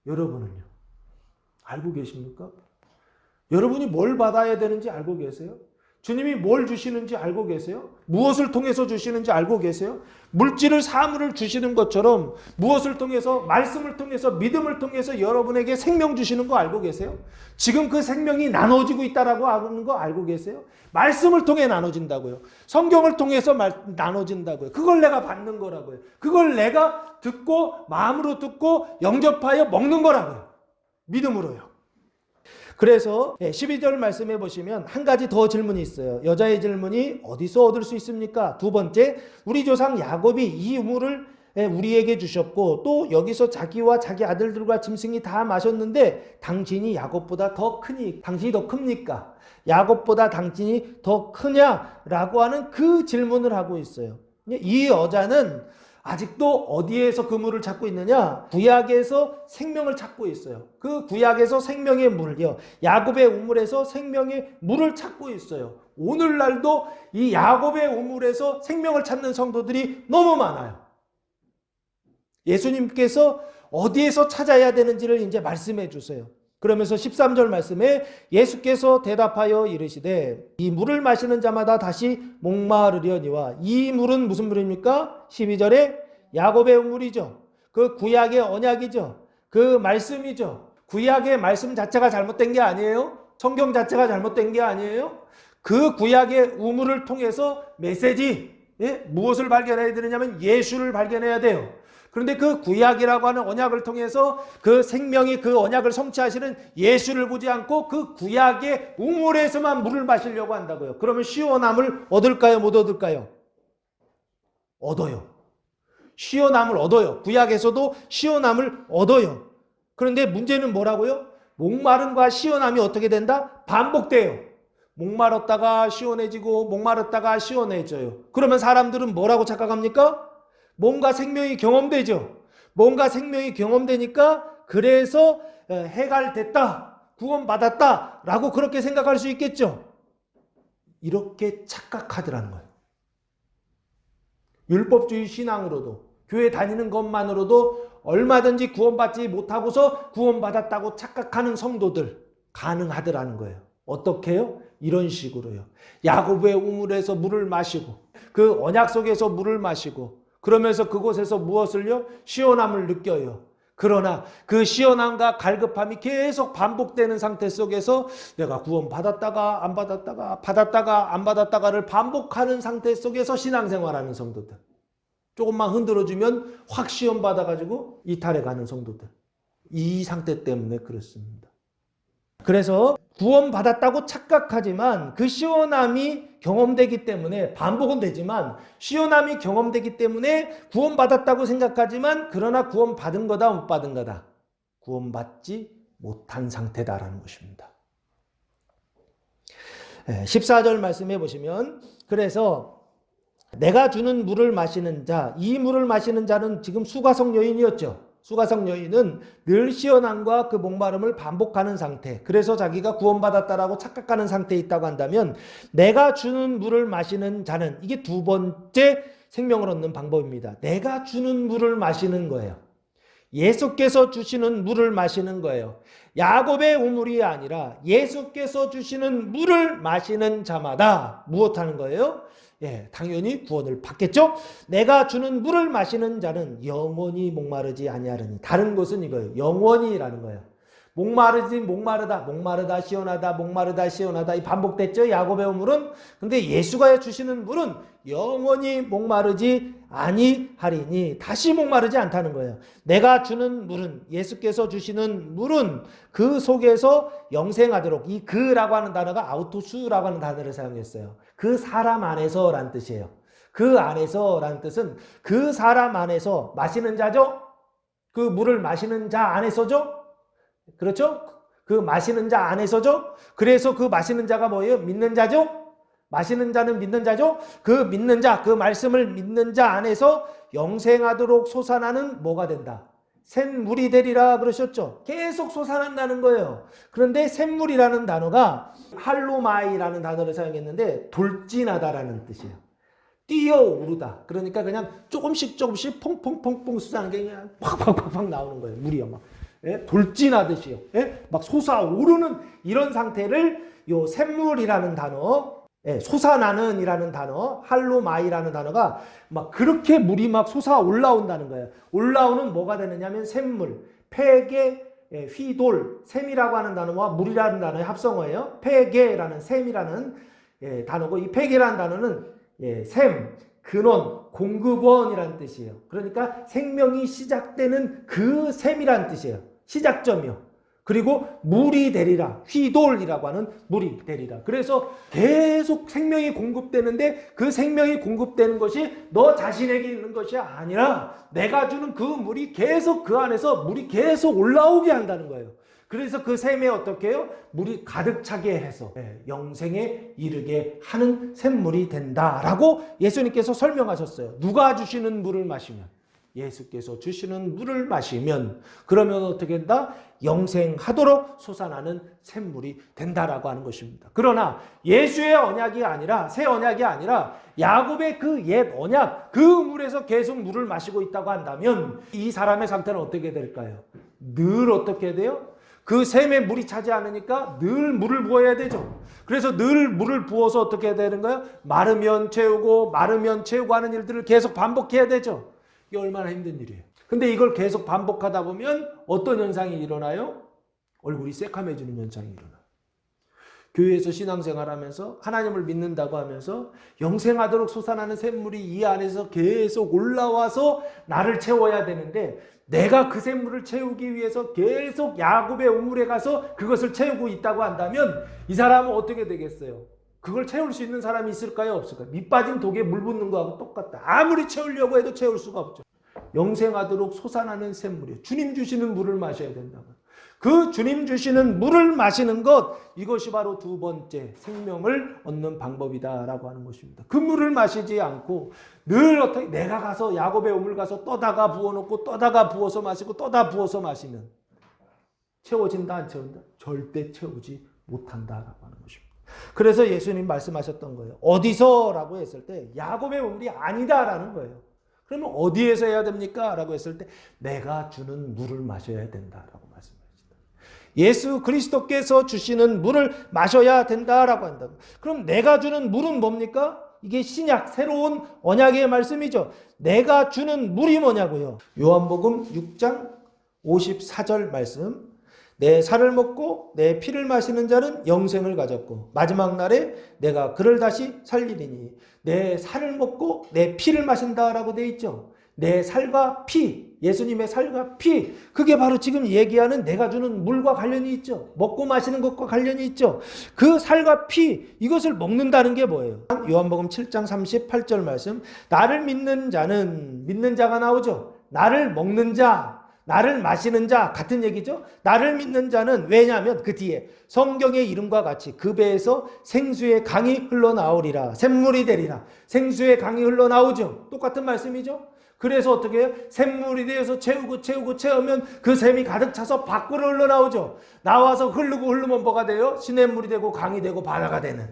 여러분은요? 알고 계십니까? 여러분이 뭘 받아야 되는지 알고 계세요? 주님이 뭘 주시는지 알고 계세요? 무엇을 통해서 주시는지 알고 계세요? 물질을 사물을 주시는 것처럼 무엇을 통해서 말씀을 통해서 믿음을 통해서 여러분에게 생명 주시는 거 알고 계세요? 지금 그 생명이 나눠지고 있다라고 하는 거 알고 계세요? 말씀을 통해 나눠진다고요. 성경을 통해서 나눠진다고요. 그걸 내가 받는 거라고요. 그걸 내가 듣고 마음으로 듣고 영접하여 먹는 거라고요. 믿음으로요. 그래서 12절 말씀해 보시면 한 가지 더 질문이 있어요. 여자의 질문이 어디서 얻을 수 있습니까? 두 번째, 우리 조상 야곱이 이 우물을 우리에게 주셨고 또 여기서 자기와 자기 아들들과 짐승이 다 마셨는데 당신이 야곱보다 더 크니 당신이 더 큽니까? 야곱보다 당신이 더 크냐라고 하는 그 질문을 하고 있어요. 이 여자는 아직도 어디에서 그 물을 찾고 있느냐? 구약에서 생명을 찾고 있어요. 그 구약에서 생명의 물이요. 야곱의 우물에서 생명의 물을 찾고 있어요. 오늘날도 이 야곱의 우물에서 생명을 찾는 성도들이 너무 많아요. 예수님께서 어디에서 찾아야 되는지를 이제 말씀해 주세요. 그러면서 13절 말씀에 예수께서 대답하여 이르시되 이 물을 마시는 자마다 다시 목마르려니와 이 물은 무슨 물입니까? 12절에 야곱의 우물이죠. 그 구약의 언약이죠. 그 말씀이죠. 구약의 말씀 자체가 잘못된 게 아니에요. 성경 자체가 잘못된 게 아니에요. 그 구약의 우물을 통해서 메시지 무엇을 발견해야 되느냐면 예수를 발견해야 돼요. 그런데 그 구약이라고 하는 언약을 통해서 그 생명이 그 언약을 성취하시는 예수를 보지 않고 그 구약의 우물에서만 물을 마시려고 한다고요. 그러면 시원함을 얻을까요? 못 얻을까요? 얻어요. 시원함을 얻어요. 구약에서도 시원함을 얻어요. 그런데 문제는 뭐라고요? 목마름과 시원함이 어떻게 된다? 반복돼요. 목마르다가 시원해지고 목마르다가 시원해져요. 그러면 사람들은 뭐라고 착각합니까? 뭔가 생명이 경험되죠. 뭔가 생명이 경험되니까 그래서 해갈됐다, 구원받았다 라고 그렇게 생각할 수 있겠죠. 이렇게 착각하더라는 거예요. 율법주의 신앙으로도 교회 다니는 것만으로도 얼마든지 구원받지 못하고서 구원받았다고 착각하는 성도들 가능하더라는 거예요. 어떻게 해요? 이런 식으로요. 야곱의 우물에서 물을 마시고 그 언약 속에서 물을 마시고 그러면서 그곳에서 무엇을요? 시원함을 느껴요. 그러나 그 시원함과 갈급함이 계속 반복되는 상태 속에서 내가 구원받았다가 안 받았다가 받았다가 안 받았다가를 반복하는 상태 속에서 신앙생활하는 성도들. 조금만 흔들어주면 확 시험 받아가지고 이탈해 가는 성도들. 이 상태 때문에 그렇습니다. 그래서 구원받았다고 착각하지만 그 시원함이 경험되기 때문에 반복은 되지만 시원함이 경험되기 때문에 구원받았다고 생각하지만 그러나 구원받은 거다 못 받은 거다. 구원받지 못한 상태다라는 것입니다. 14절 말씀해 보시면 그래서 내가 주는 물을 마시는 자, 이 물을 마시는 자는 지금 수가성 여인이었죠. 수가성 여인은 늘 시원함과 그 목마름을 반복하는 상태, 그래서 자기가 구원받았다라고 착각하는 상태에 있다고 한다면 내가 주는 물을 마시는 자는, 이게 두 번째 생명을 얻는 방법입니다. 내가 주는 물을 마시는 거예요. 예수께서 주시는 물을 마시는 거예요. 야곱의 우물이 아니라 예수께서 주시는 물을 마시는 자마다 무엇하는 거예요? 당연히 구원을 받겠죠. 내가 주는 물을 마시는 자는 영원히 목마르지 아니하리니. 다른 것은 이거예요. 영원히라는 거예요. 목마르지 목마르다 시원하다 목마르다 시원하다 이 반복됐죠. 야곱의 우물은. 근데 예수가 주시는 물은 영원히 목마르지 아니하리니, 다시 목마르지 않다는 거예요. 내가 주는 물은, 예수께서 주시는 물은 그 속에서 영생하도록, 이 그라고 하는 단어가 아우토수라고 하는 단어를 사용했어요. 그 사람 안에서 라는 뜻이에요. 그 안에서 라는 뜻은 그 사람 안에서 마시는 자죠. 그 물을 마시는 자 안에서죠. 그렇죠? 그 마시는 자 안에서죠. 그래서 그 마시는 자가 뭐예요? 믿는 자죠. 마시는 자는 믿는 자죠. 그 믿는 자, 그 말씀을 믿는 자 안에서 영생하도록 솟아나는 뭐가 된다? 샘물이 되리라 그러셨죠. 계속 솟아난다는 거예요. 그런데 샘물이라는 단어가 할로마이라는 단어를 사용했는데 돌진하다라는 뜻이에요. 뛰어오르다. 그러니까 그냥 조금씩 퐁퐁퐁퐁 솟아나는 게 그냥 팍팍팍팍 나오는 거예요. 물이요. 막 돌진하듯이요. 막 솟아오르는 이런 상태를 요 샘물이라는 단어, 솟아나는 이라는 단어, 할로마이라는 단어가 막 그렇게 물이 막 솟아 올라온다는 거예요. 올라오는 뭐가 되느냐면 샘물, 폐계, 휘돌, 샘이라고 하는 단어와 물이라는 단어의 합성어예요. 폐계라는 샘이라는 단어고, 이 폐계라는 단어는 샘, 근원, 공급원이라는 뜻이에요. 그러니까 생명이 시작되는 그 샘이라는 뜻이에요. 시작점이요. 그리고 물이 되리라, 휘돌이라고 하는 물이 되리라. 그래서 계속 생명이 공급되는데 그 생명이 공급되는 것이 너 자신에게 있는 것이 아니라 내가 주는 그 물이 계속 그 안에서 물이 계속 올라오게 한다는 거예요. 그래서 그 샘에 어떻게 해요? 물이 가득 차게 해서 영생에 이르게 하는 샘물이 된다라고 예수님께서 설명하셨어요. 누가 주시는 물을 마시면, 예수께서 주시는 물을 마시면, 그러면 어떻게 된다? 영생하도록 솟아나는 샘물이 된다라고 하는 것입니다. 그러나 예수의 언약이 아니라, 새 언약이 아니라 야곱의 그 옛 언약, 그 물에서 계속 물을 마시고 있다고 한다면 이 사람의 상태는 어떻게 될까요? 늘 어떻게 돼요? 그 샘에 물이 차지 않으니까 늘 물을 부어야 되죠. 그래서 늘 물을 부어서 어떻게 해야 되는 거예요? 마르면 채우고 하는 일들을 계속 반복해야 되죠. 이게 얼마나 힘든 일이에요. 근데 이걸 계속 반복하다 보면 어떤 현상이 일어나요? 얼굴이 새카매지는 현상이 일어나요. 교회에서 신앙생활하면서 하나님을 믿는다고 하면서 영생하도록 솟아나는 샘물이 이 안에서 계속 올라와서 나를 채워야 되는데, 내가 그 샘물을 채우기 위해서 계속 야곱의 우물에 가서 그것을 채우고 있다고 한다면 이 사람은 어떻게 되겠어요? 그걸 채울 수 있는 사람이 있을까요? 없을까요? 밑 빠진 독에 물 붓는 거하고 똑같다. 아무리 채우려고 해도 채울 수가 없죠. 영생하도록 솟아나는 샘물이에요. 주님 주시는 물을 마셔야 된다고. 그 주님 주시는 물을 마시는 것, 이것이 바로 두 번째 생명을 얻는 방법이다라고 하는 것입니다. 그 물을 마시지 않고 늘 어떻게 내가 가서 야곱의 우물 가서 떠다가 부어놓고 떠다가 부어서 마시고 떠다 부어서 마시면 채워진다 안 채운다? 절대 채우지 못한다라고 하는 것입니다. 그래서 예수님 말씀하셨던 거예요. 어디서라고 했을 때 야곱의 우물이 아니다라는 거예요. 그러면 어디에서 해야 됩니까? 라고 했을 때 내가 주는 물을 마셔야 된다라고 말씀하셨습니다. 예수 그리스도께서 주시는 물을 마셔야 된다라고 한다고. 그럼 내가 주는 물은 뭡니까? 이게 신약, 새로운 언약의 말씀이죠. 내가 주는 물이 뭐냐고요. 요한복음 6장 54절 말씀. 내 살을 먹고 내 피를 마시는 자는 영생을 가졌고 마지막 날에 내가 그를 다시 살리리니. 내 살을 먹고 내 피를 마신다라고 되어 있죠. 내 살과 피, 예수님의 살과 피, 그게 바로 지금 얘기하는 내가 주는 물과 관련이 있죠. 먹고 마시는 것과 관련이 있죠. 그 살과 피, 이것을 먹는다는 게 뭐예요? 요한복음 7장 38절 말씀. 나를 믿는 자는, 믿는 자가 나오죠. 나를 먹는 자, 나를 마시는 자 같은 얘기죠. 나를 믿는 자는 왜냐하면 그 뒤에 성경의 이름과 같이 그 배에서 생수의 강이 흘러나오리라. 샘물이 되리라. 생수의 강이 흘러나오죠. 똑같은 말씀이죠. 그래서 어떻게 해요? 샘물이 되어서 채우면 그 샘이 가득 차서 밖으로 흘러나오죠. 나와서 흐르면 뭐가 돼요? 시냇물이 되고 강이 되고 바다가 되는,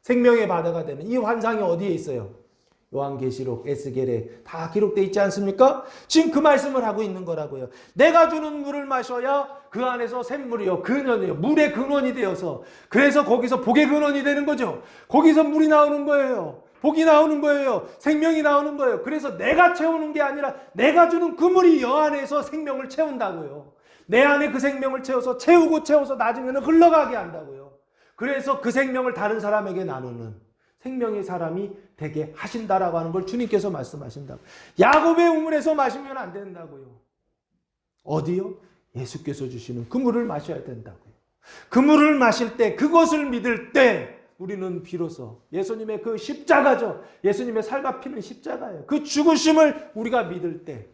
생명의 바다가 되는 이 환상이 어디에 있어요? 요한계시록, 에스겔에 다 기록되어 있지 않습니까? 지금 그 말씀을 하고 있는 거라고요. 내가 주는 물을 마셔야 그 안에서 샘물이요, 근원이요, 물의 근원이 되어서, 그래서 거기서 복의 근원이 되는 거죠. 거기서 물이 나오는 거예요. 복이 나오는 거예요. 생명이 나오는 거예요. 그래서 내가 채우는 게 아니라 내가 주는 그 물이 여 안에서 생명을 채운다고요. 내 안에 그 생명을 채워서 나중에는 흘러가게 한다고요. 그래서 그 생명을 다른 사람에게 나누는 생명의 사람이 되게 하신다라고 하는 걸 주님께서 말씀하신다고. 야곱의 우물에서 마시면 안 된다고요. 어디요? 예수께서 주시는 그 물을 마셔야 된다고요. 그 물을 마실 때, 그것을 믿을 때 우리는 비로소 예수님의 그 십자가죠. 예수님의 살과 피는 십자가예요. 그 죽으심을 우리가 믿을 때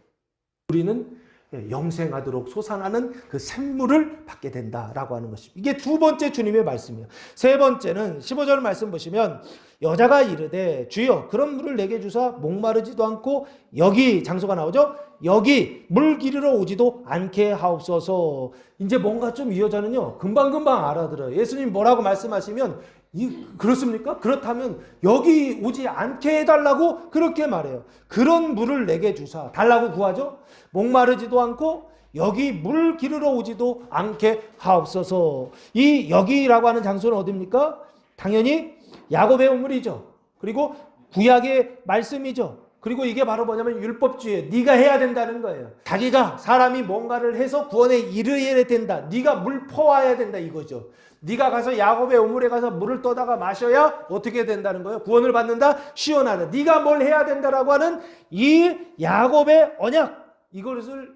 우리는 영생하도록 솟아나는 그 샘물을 받게 된다라고 하는 것입니다. 이게 두 번째 주님의 말씀이에요. 세 번째는 15절 말씀 보시면 여자가 이르되 주여 그런 물을 내게 주사 목마르지도 않고, 여기 장소가 나오죠. 여기 물 기르러 오지도 않게 하옵소서. 이제 뭔가 좀 이 여자는요 금방금방 알아들어요. 예수님 뭐라고 말씀하시면 그렇습니까? 그렇다면 여기 오지 않게 해달라고 그렇게 말해요. 그런 물을 내게 주사, 달라고 구하죠. 목마르지도 않고 여기 물 기르러 오지도 않게 하옵소서. 이 여기라고 하는 장소는 어디입니까? 당연히 야곱의 우물이죠. 그리고 구약의 말씀이죠. 그리고 이게 바로 뭐냐면 율법주의예요. 네가 해야 된다는 거예요. 자기가 사람이 뭔가를 해서 구원에 이르게 된다. 네가 물 퍼와야 된다 이거죠. 네가 가서 야곱의 우물에 가서 물을 떠다가 마셔야 어떻게 된다는 거예요? 구원을 받는다? 시원하다. 네가 뭘 해야 된다라고 하는 이 야곱의 언약. 이것을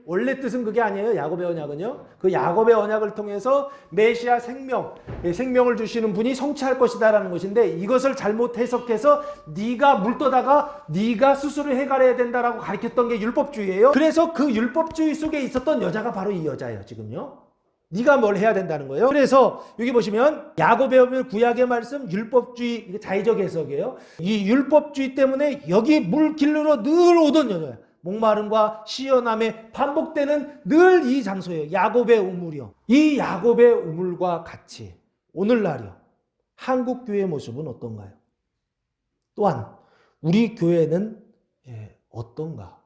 원래 뜻은 그게 아니에요. 야곱의 언약은요. 그 야곱의 언약을 통해서 메시아 생명을 주시는 분이 성취할 것이다라는 것인데, 이것을 잘못 해석해서 네가 물 떠다가 네가 스스로 해결해야 된다라고 가르쳤던 게 율법주의예요. 그래서 그 율법주의 속에 있었던 여자가 바로 이 여자예요. 지금요. 네가 뭘 해야 된다는 거예요. 그래서 여기 보시면 야곱에 보면 구약의 말씀, 율법주의, 이게 자의적 해석이에요. 이 율법주의 때문에 여기 물 길르러 늘 오던 여자예요. 목마름과 시원함에 반복되는 늘 이 장소예요. 야곱의 우물이요. 이 야곱의 우물과 같이 오늘날이요, 한국 교회의 모습은 어떤가요? 또한 우리 교회는 어떤가?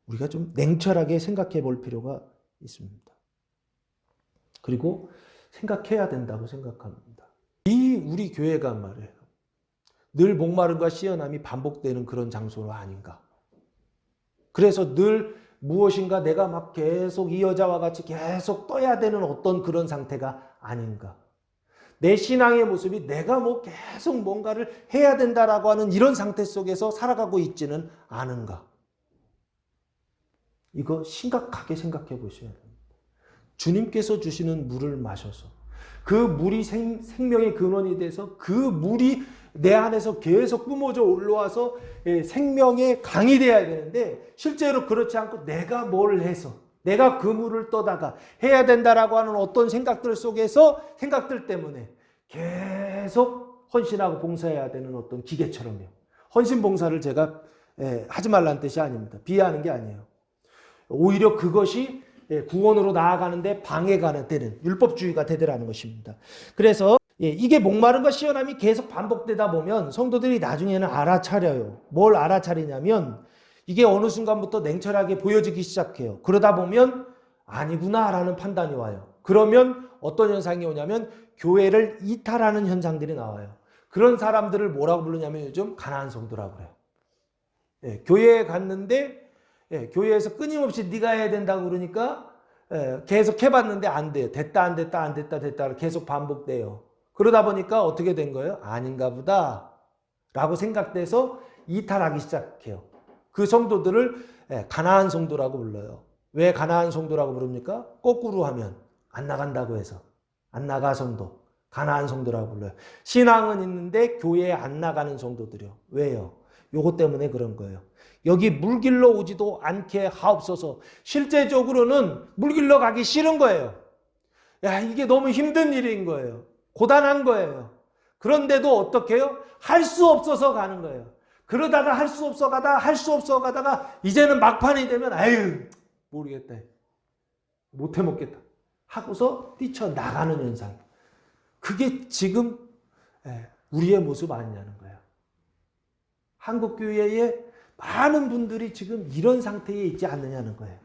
우리가 좀 냉철하게 생각해 볼 필요가 있습니다. 그리고 생각해야 된다고 생각합니다. 이 우리 교회가 말이에요, 늘 목마름과 시원함이 반복되는 그런 장소는 아닌가? 그래서 늘 무엇인가 내가 막 계속 이 여자와 같이 계속 떠야 되는 어떤 그런 상태가 아닌가? 내 신앙의 모습이 내가 뭐 계속 뭔가를 해야 된다라고 하는 이런 상태 속에서 살아가고 있지는 않은가? 이거 심각하게 생각해 보셔야 됩니다. 주님께서 주시는 물을 마셔서 그 물이 생명의 근원이 돼서 그 물이 내 안에서 계속 뿜어져 올라와서 생명의 강이 돼야 되는데, 실제로 그렇지 않고 내가 뭘 해서 내가 그 물을 떠다가 해야 된다라고 하는 어떤 생각들 속에서, 생각들 때문에 계속 헌신하고 봉사해야 되는 어떤 기계처럼요. 헌신 봉사를 제가 하지 말라는 뜻이 아닙니다. 비하하는 게 아니에요. 오히려 그것이 구원으로 나아가는데 방해가 되는 율법주의가 되더라는 것입니다. 그래서 이게 목마름과 시원함이 계속 반복되다 보면 성도들이 나중에는 알아차려요. 뭘 알아차리냐면 이게 어느 순간부터 냉철하게 보여지기 시작해요. 그러다 보면 아니구나라는 판단이 와요. 그러면 어떤 현상이 오냐면 교회를 이탈하는 현상들이 나와요. 그런 사람들을 뭐라고 부르냐면 요즘 가난한 성도라고 그래요. 교회에 갔는데 교회에서 끊임없이 네가 해야 된다고 그러니까 계속 해봤는데 안 돼요. 됐다 안 됐다 안 됐다 됐다 계속 반복돼요. 그러다 보니까 어떻게 된 거예요? 아닌가 보다 라고 생각돼서 이탈하기 시작해요. 그 성도들을 가난한 성도라고 불러요. 왜 가난한 성도라고 부릅니까? 거꾸로 하면 안 나간다고 해서 안 나가 성도, 가난한 성도라고 불러요. 신앙은 있는데 교회에 안 나가는 성도들이요. 왜요? 요것 때문에 그런 거예요. 여기 물길로 오지도 않게 하옵소서. 실제적으로는 물길로 가기 싫은 거예요. 야, 이게 너무 힘든 일인 거예요. 고단한 거예요. 그런데도 어떻게 해요? 할 수 없어서 가는 거예요. 그러다가 할 수 없어 가다가 이제는 막판이 되면 아유 모르겠다. 못해 먹겠다. 하고서 뛰쳐나가는 현상. 그게 지금 우리의 모습 아니냐는 거예요. 한국교회의 많은 분들이 지금 이런 상태에 있지 않느냐는 거예요.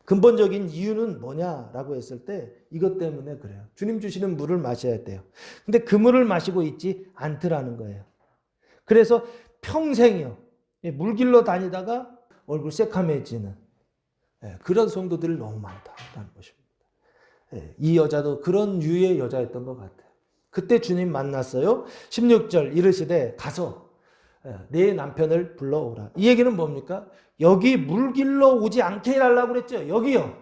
근본적인 이유는 뭐냐라고 했을 때 이것 때문에 그래요. 주님 주시는 물을 마셔야 돼요. 근데 그 물을 마시고 있지 않더라는 거예요. 그래서 평생이요. 물길로 다니다가 얼굴 새카매지는 그런 성도들이 너무 많다는 것입니다. 이 여자도 그런 유의 여자였던 것 같아요. 그때 주님 만났어요. 16절 이르시되 가서 내 남편을 불러오라. 이 얘기는 뭡니까? 여기 물길로 오지 않게 해달라고 그랬죠. 여기요.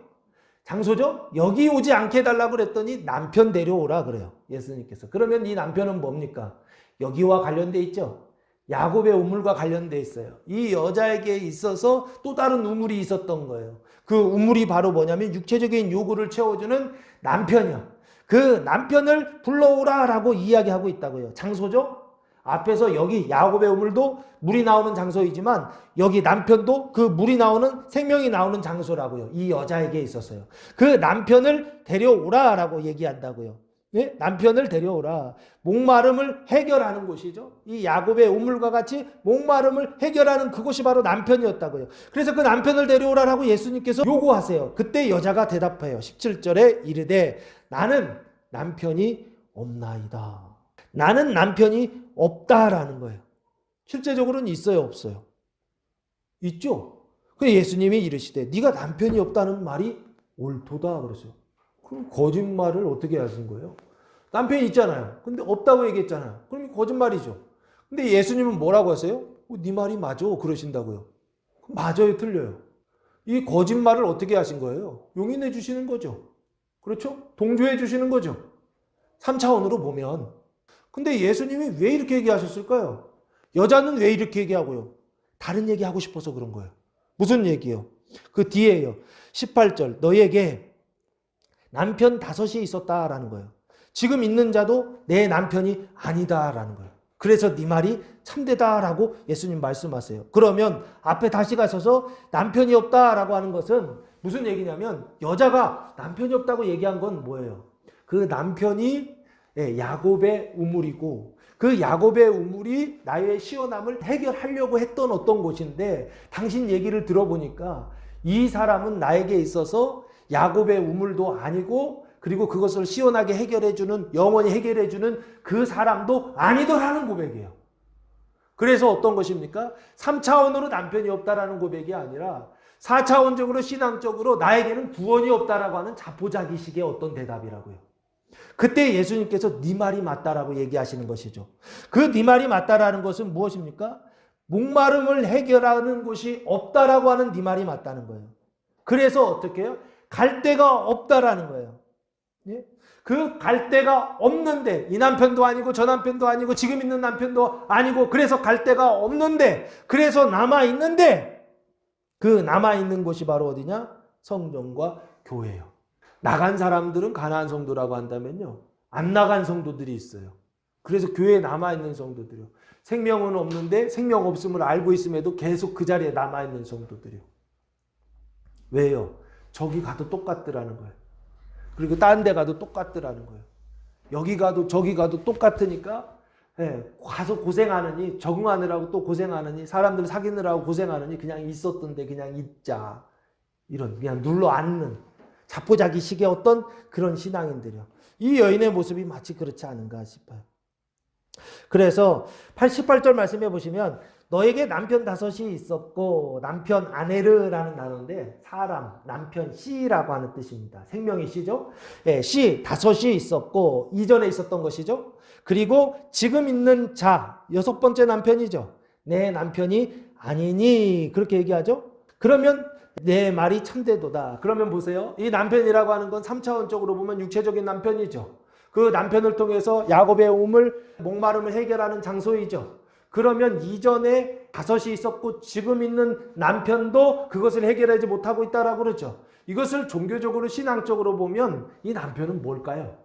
장소죠? 여기 오지 않게 해달라고 그랬더니 남편 데려오라 그래요. 예수님께서. 그러면 이 남편은 뭡니까? 여기와 관련돼 있죠. 야곱의 우물과 관련돼 있어요. 이 여자에게 있어서 또 다른 우물이 있었던 거예요. 그 우물이 바로 뭐냐면 육체적인 요구를 채워주는 남편이요. 그 남편을 불러오라라고 이야기하고 있다고요. 장소죠? 앞에서 여기 야곱의 우물도 물이 나오는 장소이지만 여기 남편도 그 물이 나오는 생명이 나오는 장소라고요. 이 여자에게 있어서요. 그 남편을 데려오라라고 얘기한다고요. 네? 남편을 데려오라. 목마름을 해결하는 곳이죠. 이 야곱의 우물과 같이 목마름을 해결하는 그곳이 바로 남편이었다고요. 그래서 그 남편을 데려오라라고 예수님께서 요구하세요. 그때 여자가 대답해요. 17절에 이르되 나는 남편이 없나이다. 나는 남편이 없다라는 거예요. 실제적으로는 있어요, 없어요? 있죠. 그래서 예수님이 이르시되 네가 남편이 없다는 말이 옳도다 그랬어요. 그럼 거짓말을 어떻게 하신 거예요? 남편이 있잖아요. 근데 없다고 얘기했잖아요. 그럼 거짓말이죠. 근데 예수님은 뭐라고 하세요? 네 말이 맞아 그러신다고요. 맞아요, 틀려요? 이 거짓말을 어떻게 하신 거예요? 용인해 주시는 거죠. 그렇죠? 동조해 주시는 거죠. 3차원으로 보면. 근데 예수님이 왜 이렇게 얘기하셨을까요? 여자는 왜 이렇게 얘기하고요? 다른 얘기하고 싶어서 그런 거예요. 무슨 얘기요? 그 뒤에요. 18절 너에게 남편 5이 있었다라는 거예요. 지금 있는 자도 내 남편이 아니다라는 거예요. 그래서 네 말이 참되다라고 예수님 말씀하세요. 그러면 앞에 다시 가셔서 남편이 없다라고 하는 것은 무슨 얘기냐면 여자가 남편이 없다고 얘기한 건 뭐예요? 그 남편이 야곱의 우물이고 그 야곱의 우물이 나의 시원함을 해결하려고 했던 어떤 곳인데 당신 얘기를 들어보니까 이 사람은 나에게 있어서 야곱의 우물도 아니고 그리고 그것을 시원하게 해결해주는 영원히 해결해주는 그 사람도 아니더라는 고백이에요. 그래서 어떤 것입니까? 3차원으로 남편이 없다라는 고백이 아니라 4차원적으로 신앙적으로 나에게는 구원이 없다라고 하는 자포자기식의 어떤 대답이라고요. 그때 예수님께서 네 말이 맞다라고 얘기하시는 것이죠. 그 네 말이 맞다라는 것은 무엇입니까? 목마름을 해결하는 곳이 없다라고 하는 네 말이 맞다는 거예요. 그래서 어떻게 해요? 갈 데가 없다라는 거예요. 예? 그 갈 데가 없는데 이 남편도 아니고 저 남편도 아니고 지금 있는 남편도 아니고 그래서 갈 데가 없는데 그래서 남아있는데 그 남아있는 곳이 바로 어디냐? 성전과 교회예요. 나간 사람들은 가나안 성도라고 한다면요. 안 나간 성도들이 있어요. 그래서 교회에 남아있는 성도들이요. 생명은 없는데 생명 없음을 알고 있음에도 계속 그 자리에 남아있는 성도들이요. 왜요? 저기 가도 똑같더라는 거예요. 그리고 딴 데 가도 똑같더라는 거예요. 여기 가도 저기 가도 똑같으니까 가서 고생하느니 적응하느라고 또 고생하느니 사람들 사귀느라고 고생하느니 그냥 있었던데 그냥 있자. 이런 그냥 눌러 앉는 자포자기식의 어떤 그런 신앙인들이요. 이 여인의 모습이 마치 그렇지 않은가 싶어요. 그래서 88절 말씀해 보시면 너에게 남편 5이 있었고 남편 아네르라는 단어인데 사람, 남편, 씨라고 하는 뜻입니다. 생명의 씨죠. 씨 5이 있었고 이전에 있었던 것이죠. 그리고 지금 있는 자 6번째 남편이죠. 내 남편이 아니니 그렇게 얘기하죠. 그러면 내 말이 참되도다. 그러면 보세요. 이 남편이라고 하는 건 3차원적으로 보면 육체적인 남편이죠. 그 남편을 통해서 야곱의 우물, 목마름을 해결하는 장소이죠. 그러면 이전에 다섯이 있었고 지금 있는 남편도 그것을 해결하지 못하고 있다라고 그러죠. 이것을 종교적으로 신앙적으로 보면 이 남편은 뭘까요?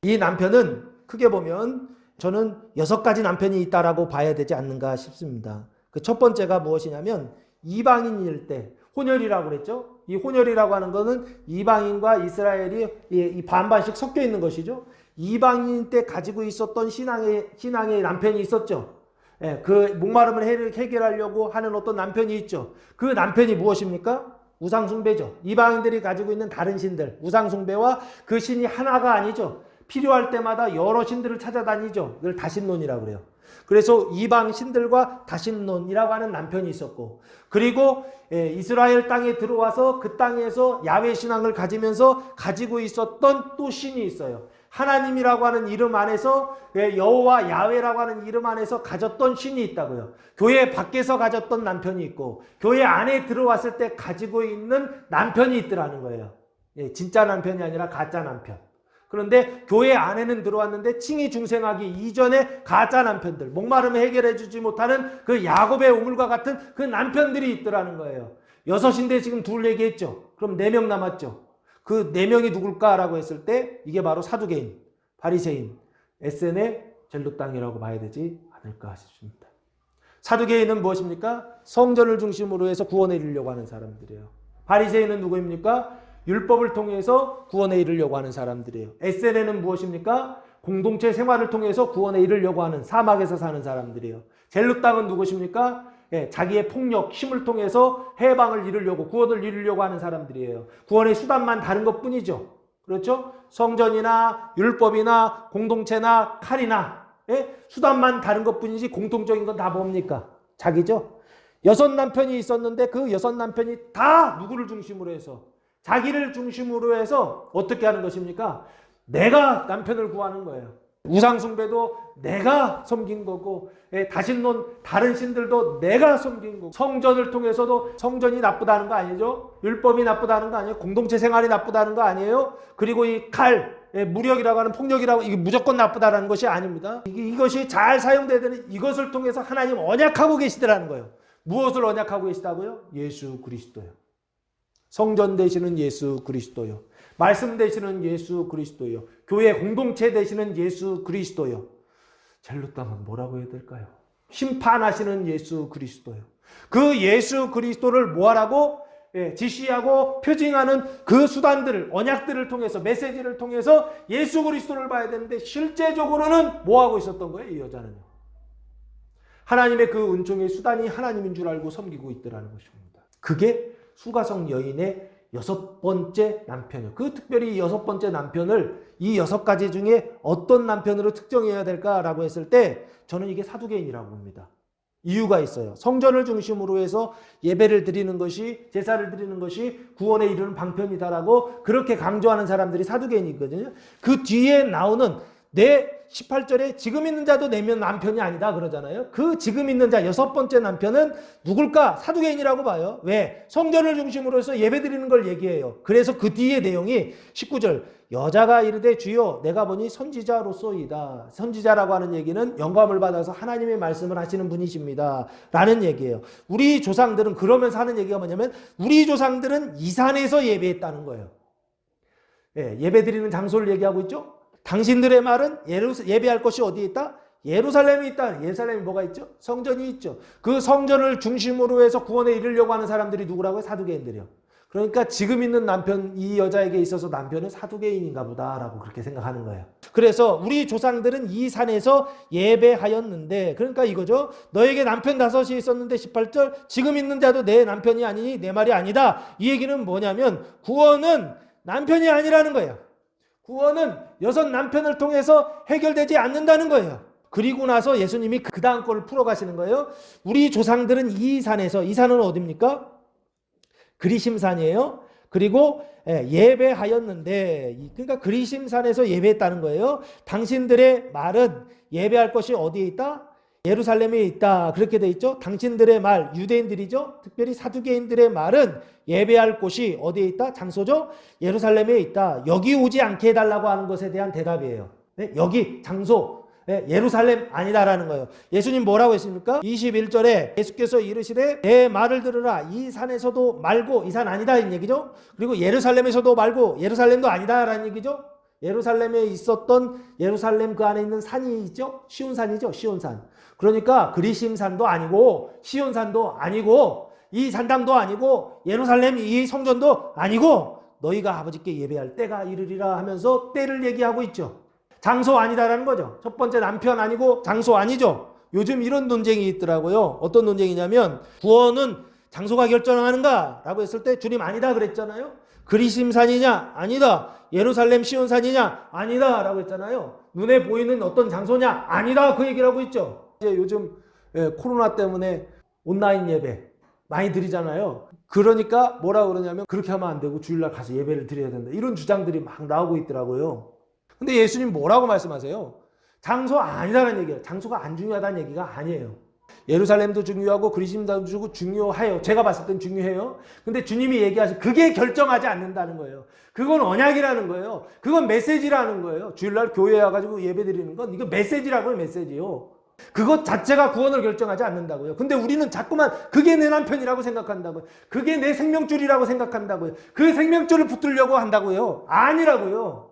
이 남편은 크게 보면 저는 6가지 남편이 있다라고 봐야 되지 않는가 싶습니다. 그 첫 번째가 무엇이냐면 이방인일 때 혼혈이라고 그랬죠. 이 혼혈이라고 하는 것은 이방인과 이스라엘이 이 반반씩 섞여 있는 것이죠. 이방인 때 가지고 있었던 신앙의 남편이 있었죠. 예, 그 목마름을 해결하려고 하는 어떤 남편이 있죠. 그 남편이 무엇입니까? 우상숭배죠. 이방인들이 가지고 있는 다른 신들, 우상숭배와 그 신이 하나가 아니죠. 필요할 때마다 여러 신들을 찾아다니죠. 그걸 다신론이라고 그래요. 그래서 이방 신들과 다신론이라고 하는 남편이 있었고, 그리고 이스라엘 땅에 들어와서 그 땅에서 야훼 신앙을 가지면서 가지고 있었던 또 신이 있어요. 하나님이라고 하는 이름 안에서 여호와 야훼라고 하는 이름 안에서 가졌던 신이 있다고요. 교회 밖에서 가졌던 남편이 있고 교회 안에 들어왔을 때 가지고 있는 남편이 있더라는 거예요. 진짜 남편이 아니라 가짜 남편. 그런데 교회 안에는 들어왔는데 칭의 중생하기 이전에 가짜 남편들, 목마름을 해결해 주지 못하는 그 야곱의 우물과 같은 그 남편들이 있더라는 거예요. 6인데 지금 2 얘기했죠. 그럼 4명 남았죠. 그 4명이 누굴까라고 했을 때 이게 바로 사두개인, 바리새인, 에세네, 젤루땅이라고 봐야 되지 않을까 싶습니다. 사두개인은 무엇입니까? 성전을 중심으로 해서 구원에 이르려고 하는 사람들이에요. 바리새인은 누구입니까? 율법을 통해서 구원에 이르려고 하는 사람들이에요. 에세네는 무엇입니까? 공동체 생활을 통해서 구원에 이르려고 하는 사막에서 사는 사람들이에요. 젤루땅은 누구십니까? 자기의 폭력, 힘을 통해서 해방을 이루려고, 구원을 이루려고 하는 사람들이에요. 구원의 수단만 다른 것뿐이죠. 그렇죠? 성전이나 율법이나 공동체나 칼이나 수단만 다른 것뿐이지 공통적인 건 다 뭡니까? 자기죠. 6 남편이 있었는데 그 6 남편이 다 누구를 중심으로 해서? 자기를 중심으로 해서 어떻게 하는 것입니까? 내가 남편을 구하는 거예요. 우상숭배도 내가 섬긴 거고, 다신론 다른 신들도 내가 섬긴 거고, 성전을 통해서도 성전이 나쁘다는 거 아니죠? 율법이 나쁘다는 거 아니에요? 공동체 생활이 나쁘다는 거 아니에요? 그리고 이 칼, 무력이라고 하는 폭력이라고, 이게 무조건 나쁘다는 것이 아닙니다. 이것이 잘 사용돼야 되는, 이것을 통해서 하나님 언약하고 계시더라는 거예요. 무엇을 언약하고 계시다고요? 예수 그리스도요. 성전 되시는 예수 그리스도요. 말씀 되시는 예수 그리스도요. 교회 공동체 되시는 예수 그리스도요. 젤루땅은 뭐라고 해야 될까요? 심판하시는 예수 그리스도요. 그 예수 그리스도를 뭐하라고? 지시하고 표징하는 그 수단들을, 언약들을 통해서, 메시지를 통해서 예수 그리스도를 봐야 되는데 실제적으로는 뭐하고 있었던 거예요? 이 여자는요. 하나님의 그 은총의 수단이 하나님인 줄 알고 섬기고 있더라는 것입니다. 그게 수가성 여인의 6번째 남편이요. 그 특별히 6번째 남편을 이 6가지 중에 어떤 남편으로 특정해야 될까라고 했을 때 저는 이게 사두개인이라고 봅니다. 이유가 있어요. 성전을 중심으로 해서 예배를 드리는 것이, 제사를 드리는 것이 구원에 이르는 방편이다라고 그렇게 강조하는 사람들이 사두개인이거든요. 그 뒤에 나오는 18절에 지금 있는 자도 내면 남편이 아니다 그러잖아요. 그 지금 있는 자 6번째 남편은 누굴까? 사두개인이라고 봐요. 왜? 성전을 중심으로 해서 예배드리는 걸 얘기해요. 그래서 그 뒤에 내용이 19절 여자가 이르되 주여 내가 보니 선지자로소이다. 선지자라고 하는 얘기는 영감을 받아서 하나님의 말씀을 하시는 분이십니다 라는 얘기예요. 우리 조상들은 그러면서 하는 얘기가 뭐냐면 우리 조상들은 이 산에서 예배했다는 거예요. 예배드리는 장소를 얘기하고 있죠. 당신들의 말은 예배할 것이 어디에 있다? 예루살렘에 있다. 예루살렘에 뭐가 있죠? 성전이 있죠. 그 성전을 중심으로 해서 구원에 이르려고 하는 사람들이 누구라고요? 사두개인들이요. 그러니까 지금 있는 남편, 이 여자에게 있어서 남편은 사두개인인가 보다라고 그렇게 생각하는 거예요. 그래서 우리 조상들은 이 산에서 예배하였는데, 그러니까 이거죠. 너에게 남편 5이 있었는데 18절 지금 있는 자도 내 남편이 아니니 내 말이 아니다. 이 얘기는 뭐냐면 구원은 남편이 아니라는 거예요. 구원은 6 남편을 통해서 해결되지 않는다는 거예요. 그리고 나서 예수님이 그 다음 거를 풀어가시는 거예요. 우리 조상들은 이 산에서, 이 산은 어디입니까? 그리심산이에요. 그리고 예배하였는데, 그러니까 그리심산에서 예배했다는 거예요. 당신들의 말은 예배할 것이 어디에 있다? 예루살렘에 있다. 그렇게 돼 있죠. 당신들의 말, 유대인들이죠. 특별히 사두개인들의 말은 예배할 곳이 어디에 있다? 장소죠. 예루살렘에 있다. 여기 오지 않게 해달라고 하는 것에 대한 대답이에요. 여기 장소, 예루살렘 아니다라는 거예요. 예수님 뭐라고 했습니까? 21절에 예수께서 이르시되 내 말을 들으라. 이 산에서도 말고 이 산 아니다 이 얘기죠. 그리고 예루살렘에서도 말고 예루살렘도 아니다라는 얘기죠. 예루살렘에 있었던 예루살렘 그 안에 있는 산이 있죠. 시온산이죠. 시온산. 그러니까 그리심산도 아니고 시온산도 아니고 이 산당도 아니고 예루살렘 이 성전도 아니고 너희가 아버지께 예배할 때가 이르리라 하면서 때를 얘기하고 있죠. 장소 아니다라는 거죠. 첫 번째 남편 아니고 장소 아니죠. 요즘 이런 논쟁이 있더라고요. 어떤 논쟁이냐면 구원은 장소가 결정하는가? 라고 했을 때 주님 아니다 그랬잖아요. 그리심산이냐? 아니다. 예루살렘 시온산이냐? 아니다. 라고 했잖아요. 눈에 보이는 어떤 장소냐? 아니다. 그 얘기를 하고 있죠. 이제 요즘 코로나 때문에 온라인 예배 많이 드리잖아요. 그러니까 뭐라 그러냐면 그렇게 하면 안 되고 주일날 가서 예배를 드려야 된다. 이런 주장들이 막 나오고 있더라고요. 근데 예수님 뭐라고 말씀하세요? 장소 아니다라는 얘기예요. 장소가 안 중요하다는 얘기가 아니에요. 예루살렘도 중요하고 그리심산도 중요해요. 제가 봤을 땐 중요해요. 근데 주님이 얘기하신 그게 결정하지 않는다는 거예요. 그건 언약이라는 거예요. 그건 메시지라는 거예요. 주일날 교회에 와가지고 예배 드리는 건 이거 메시지라고요. 메시지요. 그것 자체가 구원을 결정하지 않는다고요. 근데 우리는 자꾸만 그게 내 남편이라고 생각한다고요. 그게 내 생명줄이라고 생각한다고요. 그 생명줄을 붙들려고 한다고요. 아니라고요.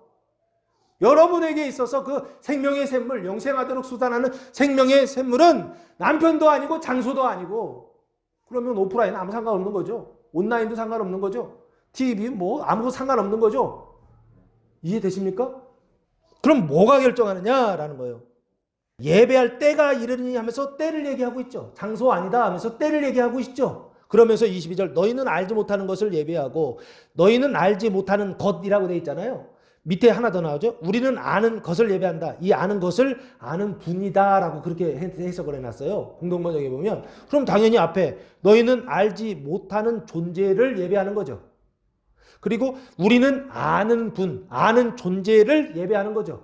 여러분에게 있어서 그 생명의 샘물, 영생하도록 수단하는 생명의 샘물은 남편도 아니고 장소도 아니고 그러면 오프라인 아무 상관없는 거죠. 온라인도 상관없는 거죠. TV 뭐 아무것도 상관없는 거죠. 이해되십니까? 그럼 뭐가 결정하느냐라는 거예요. 예배할 때가 이르니 하면서 때를 얘기하고 있죠. 장소 아니다 하면서 때를 얘기하고 있죠. 그러면서 22절 너희는 알지 못하는 것을 예배하고 너희는 알지 못하는 것이라고 되어 있잖아요. 밑에 하나 더 나오죠. 우리는 아는 것을 예배한다. 이 아는 것을 아는 분이다 라고 그렇게 해석을 해놨어요. 공동번역에 보면. 그럼 당연히 앞에 너희는 알지 못하는 존재를 예배하는 거죠. 그리고 우리는 아는 분, 아는 존재를 예배하는 거죠.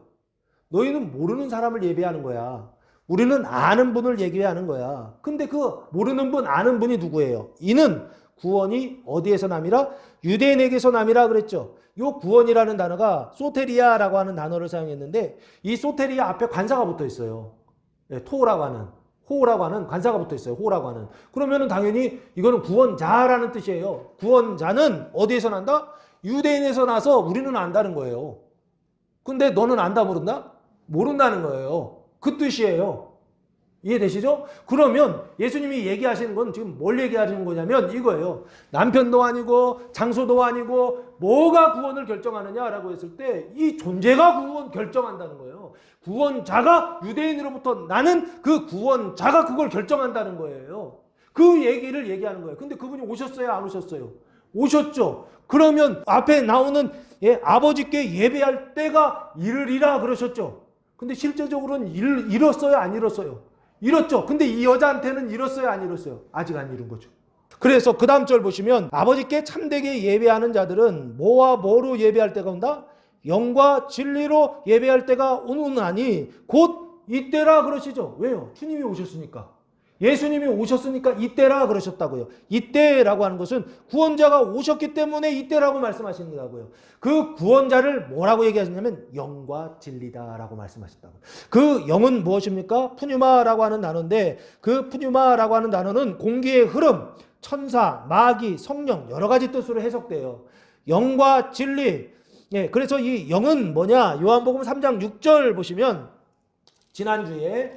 너희는 모르는 사람을 예배하는 거야. 우리는 아는 분을 예배하는 거야. 근데 그 모르는 분, 아는 분이 누구예요? 이는 구원이 어디에서 남이라? 유대인에게서 남이라 그랬죠. 요 구원이라는 단어가 소테리아라고 하는 단어를 사용했는데 이 소테리아 앞에 관사가 붙어 있어요. 네, 토라고 하는, 호라고 하는 관사가 붙어 있어요. 호라고 하는. 그러면은 당연히 이거는 구원자라는 뜻이에요. 구원자는 어디에서 난다? 유대인에서 나서 우리는 안다는 거예요. 근데 너는 안다 모른다? 모른다는 거예요. 그 뜻이에요. 이해되시죠? 그러면 예수님이 얘기하시는 건 지금 뭘 얘기하시는 거냐면 이거예요. 남편도 아니고 장소도 아니고 뭐가 구원을 결정하느냐라고 했을 때 이 존재가 구원 결정한다는 거예요. 구원자가 유대인으로부터 나는 그 구원자가 그걸 결정한다는 거예요. 그 얘기를 얘기하는 거예요. 근데 그분이 오셨어요? 안 오셨어요? 오셨죠? 그러면 앞에 나오는 아버지께 예배할 때가 이르리라 그러셨죠? 근데 실제적으로는 이뤘어요? 안 이뤘어요? 이뤘죠. 근데 이 여자한테는 이뤘어요? 안 이뤘어요? 아직 안 이룬 거죠. 그래서 그 다음 절 보시면 아버지께 참되게 예배하는 자들은 뭐와 뭐로 예배할 때가 온다? 영과 진리로 예배할 때가 오느니 곧 이때라 그러시죠. 왜요? 주님이 오셨으니까. 예수님이 오셨으니까 이때라 그러셨다고요. 이때라고 하는 것은 구원자가 오셨기 때문에 이때라고 말씀하시는 거고요. 그 구원자를 뭐라고 얘기하시냐면 영과 진리다라고 말씀하셨다고. 그 영은 무엇입니까? 푸뉴마라고 하는 단어인데 그 푸뉴마라고 하는 단어는 공기의 흐름, 천사, 마귀, 성령 여러 가지 뜻으로 해석돼요. 영과 진리. 예, 그래서 이 영은 뭐냐? 요한복음 3장 6절 보시면 지난주에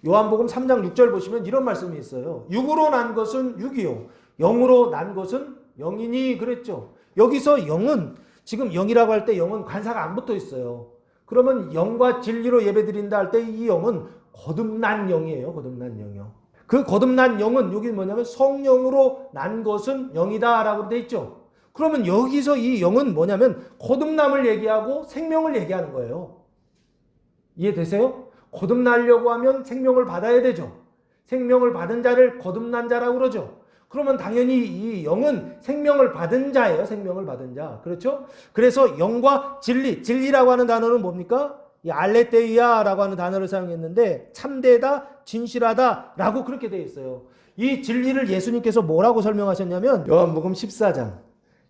요한복음 3장 6절 보시면 이런 말씀이 있어요. 육으로 난 것은 육이요 영으로 난 것은 영이니 그랬죠. 여기서 영은 지금 영이라고 할 때 영은 관사가 안 붙어 있어요. 그러면 영과 진리로 예배드린다 할 때 이 영은 거듭난 영이에요. 거듭난 영이요. 그 거듭난 영은 여기 뭐냐면 성령으로 난 것은 영이다 라고 돼 있죠. 그러면 여기서 이 영은 뭐냐면 거듭남을 얘기하고 생명을 얘기하는 거예요. 이해되세요? 거듭나려고 하면 생명을 받아야 되죠. 생명을 받은 자를 거듭난 자라고 그러죠. 그러면 당연히 이 영은 생명을 받은 자예요. 생명을 받은 자. 그렇죠? 그래서 영과 진리. 진리라고 하는 단어는 뭡니까? 이 알레테이아라고 하는 단어를 사용했는데 참되다, 진실하다라고 그렇게 되어 있어요. 이 진리를 예수님께서 뭐라고 설명하셨냐면 요한복음 14장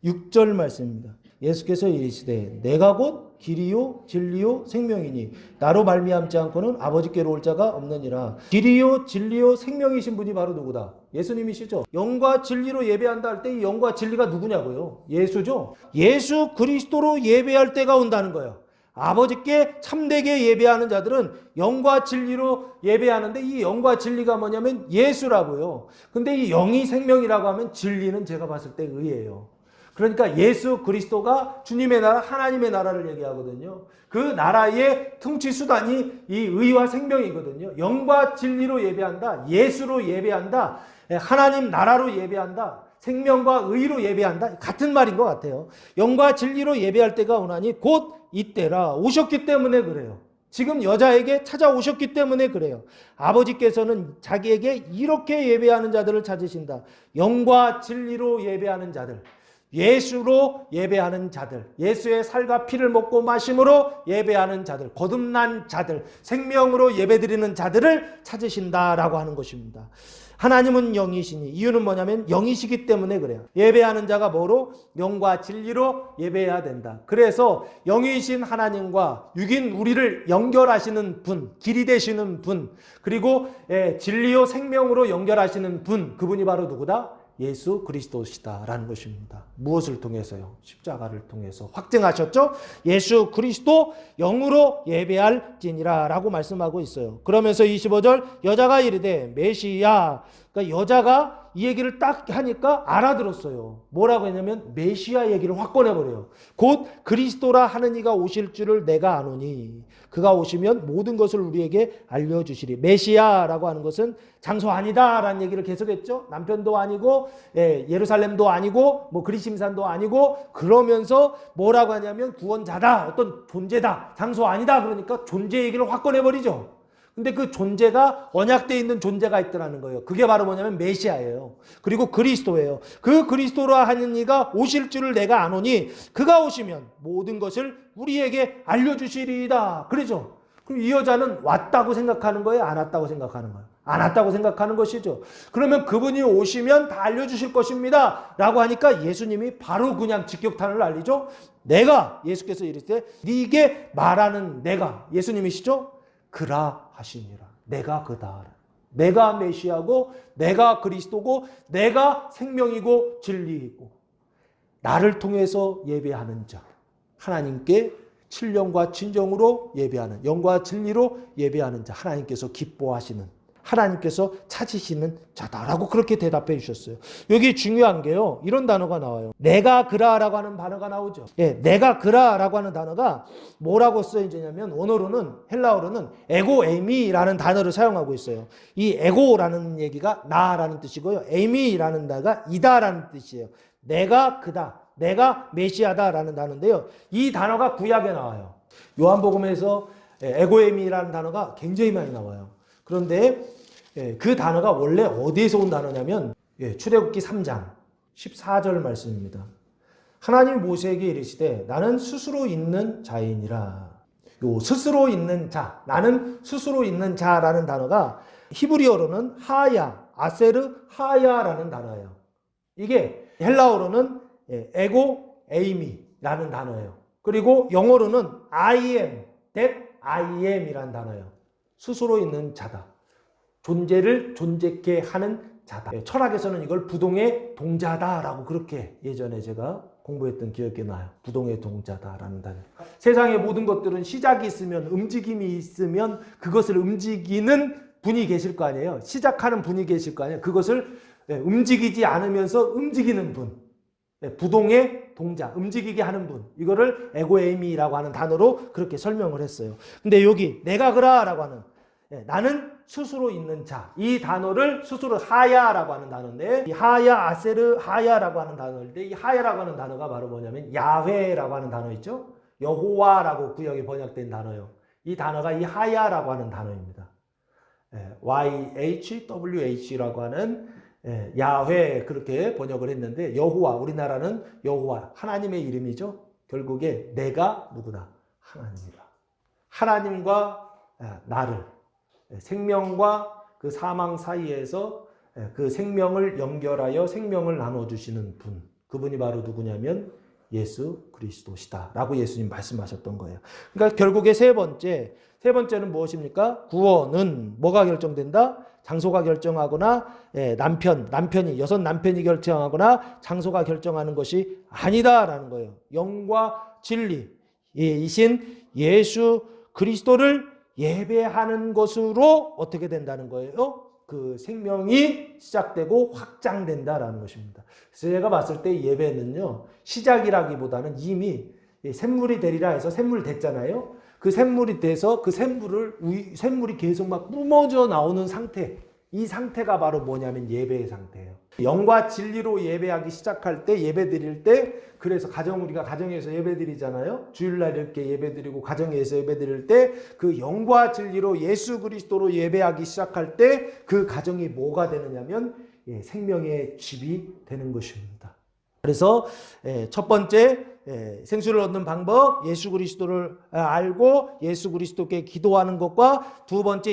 6절 말씀입니다. 예수께서 이르시되 내가 곧 길이요 진리요 생명이니 나로 말미암지 않고는 아버지께로 올 자가 없느니라. 길이요 진리요 생명이신 분이 바로 누구다? 예수님이시죠. 영과 진리로 예배한다 할 때 이 영과 진리가 누구냐고요? 예수죠. 예수 그리스도로 예배할 때가 온다는 거예요. 아버지께 참되게 예배하는 자들은 영과 진리로 예배하는데 이 영과 진리가 뭐냐면 예수라고요. 근데 이 영이 생명이라고 하면 진리는 제가 봤을 때 의예요. 그러니까 예수 그리스도가 주님의 나라, 하나님의 나라를 얘기하거든요. 그 나라의 통치 수단이 이 의와 생명이거든요. 영과 진리로 예배한다. 예수로 예배한다. 하나님 나라로 예배한다. 생명과 의로 예배한다. 같은 말인 것 같아요. 영과 진리로 예배할 때가 오나니 곧 이때라. 오셨기 때문에 그래요. 지금 여자에게 찾아오셨기 때문에 그래요. 아버지께서는 자기에게 이렇게 예배하는 자들을 찾으신다. 영과 진리로 예배하는 자들. 예수로 예배하는 자들, 예수의 살과 피를 먹고 마심으로 예배하는 자들, 거듭난 자들, 생명으로 예배드리는 자들을 찾으신다라고 하는 것입니다. 하나님은 영이시니 이유는 뭐냐면 영이시기 때문에 그래요. 예배하는 자가 뭐로? 영과 진리로 예배해야 된다. 그래서 영이신 하나님과 육인 우리를 연결하시는 분, 길이 되시는 분, 그리고 진리요 생명으로 연결하시는 분, 그분이 바로 누구다? 예수 그리스도시다라는 것입니다. 무엇을 통해서요? 십자가를 통해서 확증하셨죠? 예수 그리스도 영으로 예배할지니라 라고 말씀하고 있어요. 그러면서 25절 여자가 이르되 메시야, 그러니까 여자가 이 얘기를 딱 하니까 알아들었어요. 뭐라고 했냐면 메시아 얘기를 확 꺼내버려요. 곧 그리스도라 하는 이가 오실 줄을 내가 아노니 그가 오시면 모든 것을 우리에게 알려주시리. 메시아라고 하는 것은 장소 아니다라는 얘기를 계속했죠. 남편도 아니고 예루살렘도 아니고 뭐 그리심산도 아니고 그러면서 뭐라고 하냐면 구원자다, 어떤 존재다, 장소 아니다. 그러니까 존재 얘기를 확 꺼내버리죠. 근데 그 존재가 언약되어 있는 존재가 있더라는 거예요. 그게 바로 뭐냐면 메시아예요. 그리고 그리스도예요. 그 그리스도라 하는 이가 오실 줄을 내가 아노니 그가 오시면 모든 것을 우리에게 알려주시리이다. 그러죠. 그럼 이 여자는 왔다고 생각하는 거예요? 안 왔다고 생각하는 거예요? 안 왔다고 생각하는 것이죠. 그러면 그분이 오시면 다 알려주실 것입니다. 라고 하니까 예수님이 바로 그냥 직격탄을 날리죠. 내가, 예수께서 이르시되 네게 말하는 내가, 예수님이시죠? 그라 하시니라. 내가 그다. 내가 메시아고 내가 그리스도고 내가 생명이고 진리이고 나를 통해서 예배하는 자, 하나님께 신령과 진정으로 예배하는, 영과 진리로 예배하는 자, 하나님께서 기뻐하시는, 하나님께서 찾으시는 자다라고 그렇게 대답해 주셨어요. 여기 중요한 게요, 이런 단어가 나와요. 내가 그라라고 하는 단어가 나오죠. 내가 그라라고 하는 단어가 뭐라고 쓰여지냐면 원어로는, 헬라어로는 에고 에미라는 단어를 사용하고 있어요. 이 에고라는 얘기가 나라는 뜻이고요, 에미라는 단어가 이다라는 뜻이에요. 내가 그다, 내가 메시아다라는 단어인데요, 이 단어가 구약에 나와요. 요한복음에서 에고에미라는 단어가 굉장히 많이 나와요. 그런데 그 단어가 원래 어디에서 온 단어냐면 출애굽기 3장 14절 말씀입니다. 하나님이 모세에게 이르시되 나는 스스로 있는 자이니라. 요 스스로 있는 자, 나는 스스로 있는 자라는 단어가 히브리어로는 하야, 아세르 하야라는 단어예요. 이게 헬라어로는 에고 에이미라는 단어예요. 그리고 영어로는 I am, that I am이라는 단어예요. 스스로 있는 자다. 존재를 존재케 하는 자다. 철학에서는 이걸 부동의 동자다라고 그렇게 예전에 제가 공부했던 기억이 나요. 부동의 동자다라는 단어. 세상의 모든 것들은 시작이 있으면, 움직임이 있으면 그것을 움직이는 분이 계실 거 아니에요. 시작하는 분이 계실 거 아니에요. 그것을 움직이지 않으면서 움직이는 분. 부동의 동자, 움직이게 하는 분. 이거를 에고에이미라고 하는 단어로 그렇게 설명을 했어요. 근데 여기 내가 그라라고 하는, 나는 스스로 있는 자, 이 단어를 스스로 하야라고 하는 단어인데, 이 하야, 아세르 하야라고 하는 단어인데, 이 하야라고 하는 단어가 바로 뭐냐면 야훼라고 하는 단어 있죠? 여호와라고 구역에 번역된 단어요. 이 단어가 이 하야라고 하는 단어입니다. YHWH라고 하는 야훼, 그렇게 번역을 했는데, 여호와, 우리나라는 여호와, 하나님의 이름이죠. 결국에 내가 누구다? 하나님이다. 하나님과 나를, 생명과 그 사망 사이에서 그 생명을 연결하여 생명을 나눠주시는 분, 그분이 바로 누구냐면 예수 그리스도시다 라고 예수님 말씀하셨던 거예요. 그러니까 결국에 세 번째는 무엇입니까? 구원은 뭐가 결정된다? 장소가 결정하거나 남편이 여섯 남편이 결정하거나 장소가 결정하는 것이 아니다라는 거예요. 영과 진리이신 예수 그리스도를 예배하는 것으로 어떻게 된다는 거예요? 그 생명이 시작되고 확장된다라는 것입니다. 그래서 제가 봤을 때 예배는요, 시작이라기보다는 이미 샘물이 되리라 해서 샘물 됐잖아요. 그 샘물이 돼서 그 샘물이 계속 막 뿜어져 나오는 상태. 이 상태가 바로 뭐냐면 예배의 상태예요. 영과 진리로 예배하기 시작할 때, 예배 드릴 때, 그래서 우리가 가정에서 예배 드리잖아요. 주일날 이렇게 예배 드리고 가정에서 예배 드릴 때 그 영과 진리로 예수 그리스도로 예배하기 시작할 때 그 가정이 뭐가 되느냐면 생명의 집이 되는 것입니다. 그래서 첫 번째 생수를 얻는 방법, 예수 그리스도를 알고 예수 그리스도께 기도하는 것과 두 번째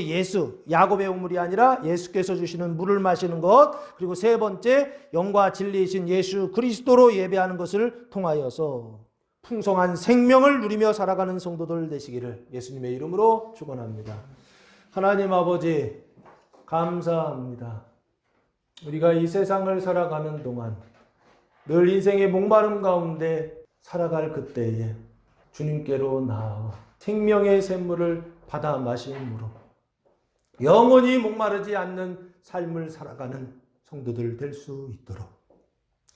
야곱의 우물이 아니라 예수께서 주시는 물을 마시는 것, 그리고 세 번째 영과 진리이신 예수 그리스도로 예배하는 것을 통하여서 풍성한 생명을 누리며 살아가는 성도들 되시기를 예수님의 이름으로 축원합니다. 하나님 아버지 감사합니다. 우리가 이 세상을 살아가는 동안 늘 인생의 목마름 가운데 살아갈 그때에 주님께로 나와 생명의 샘물을 받아 마심으로 영원히 목마르지 않는 삶을 살아가는 성도들 될 수 있도록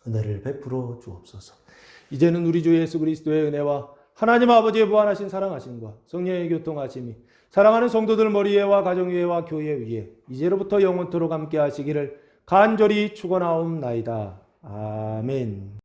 은혜를 베풀어 주옵소서. 이제는 우리 주 예수 그리스도의 은혜와 하나님 아버지의 무한하신 사랑하심과 성령의 교통하심이 사랑하는 성도들 머리 위에와 가정 위에와 교회 위에 이제로부터 영원토록 함께 하시기를 간절히 축원하옵나이다. 아멘.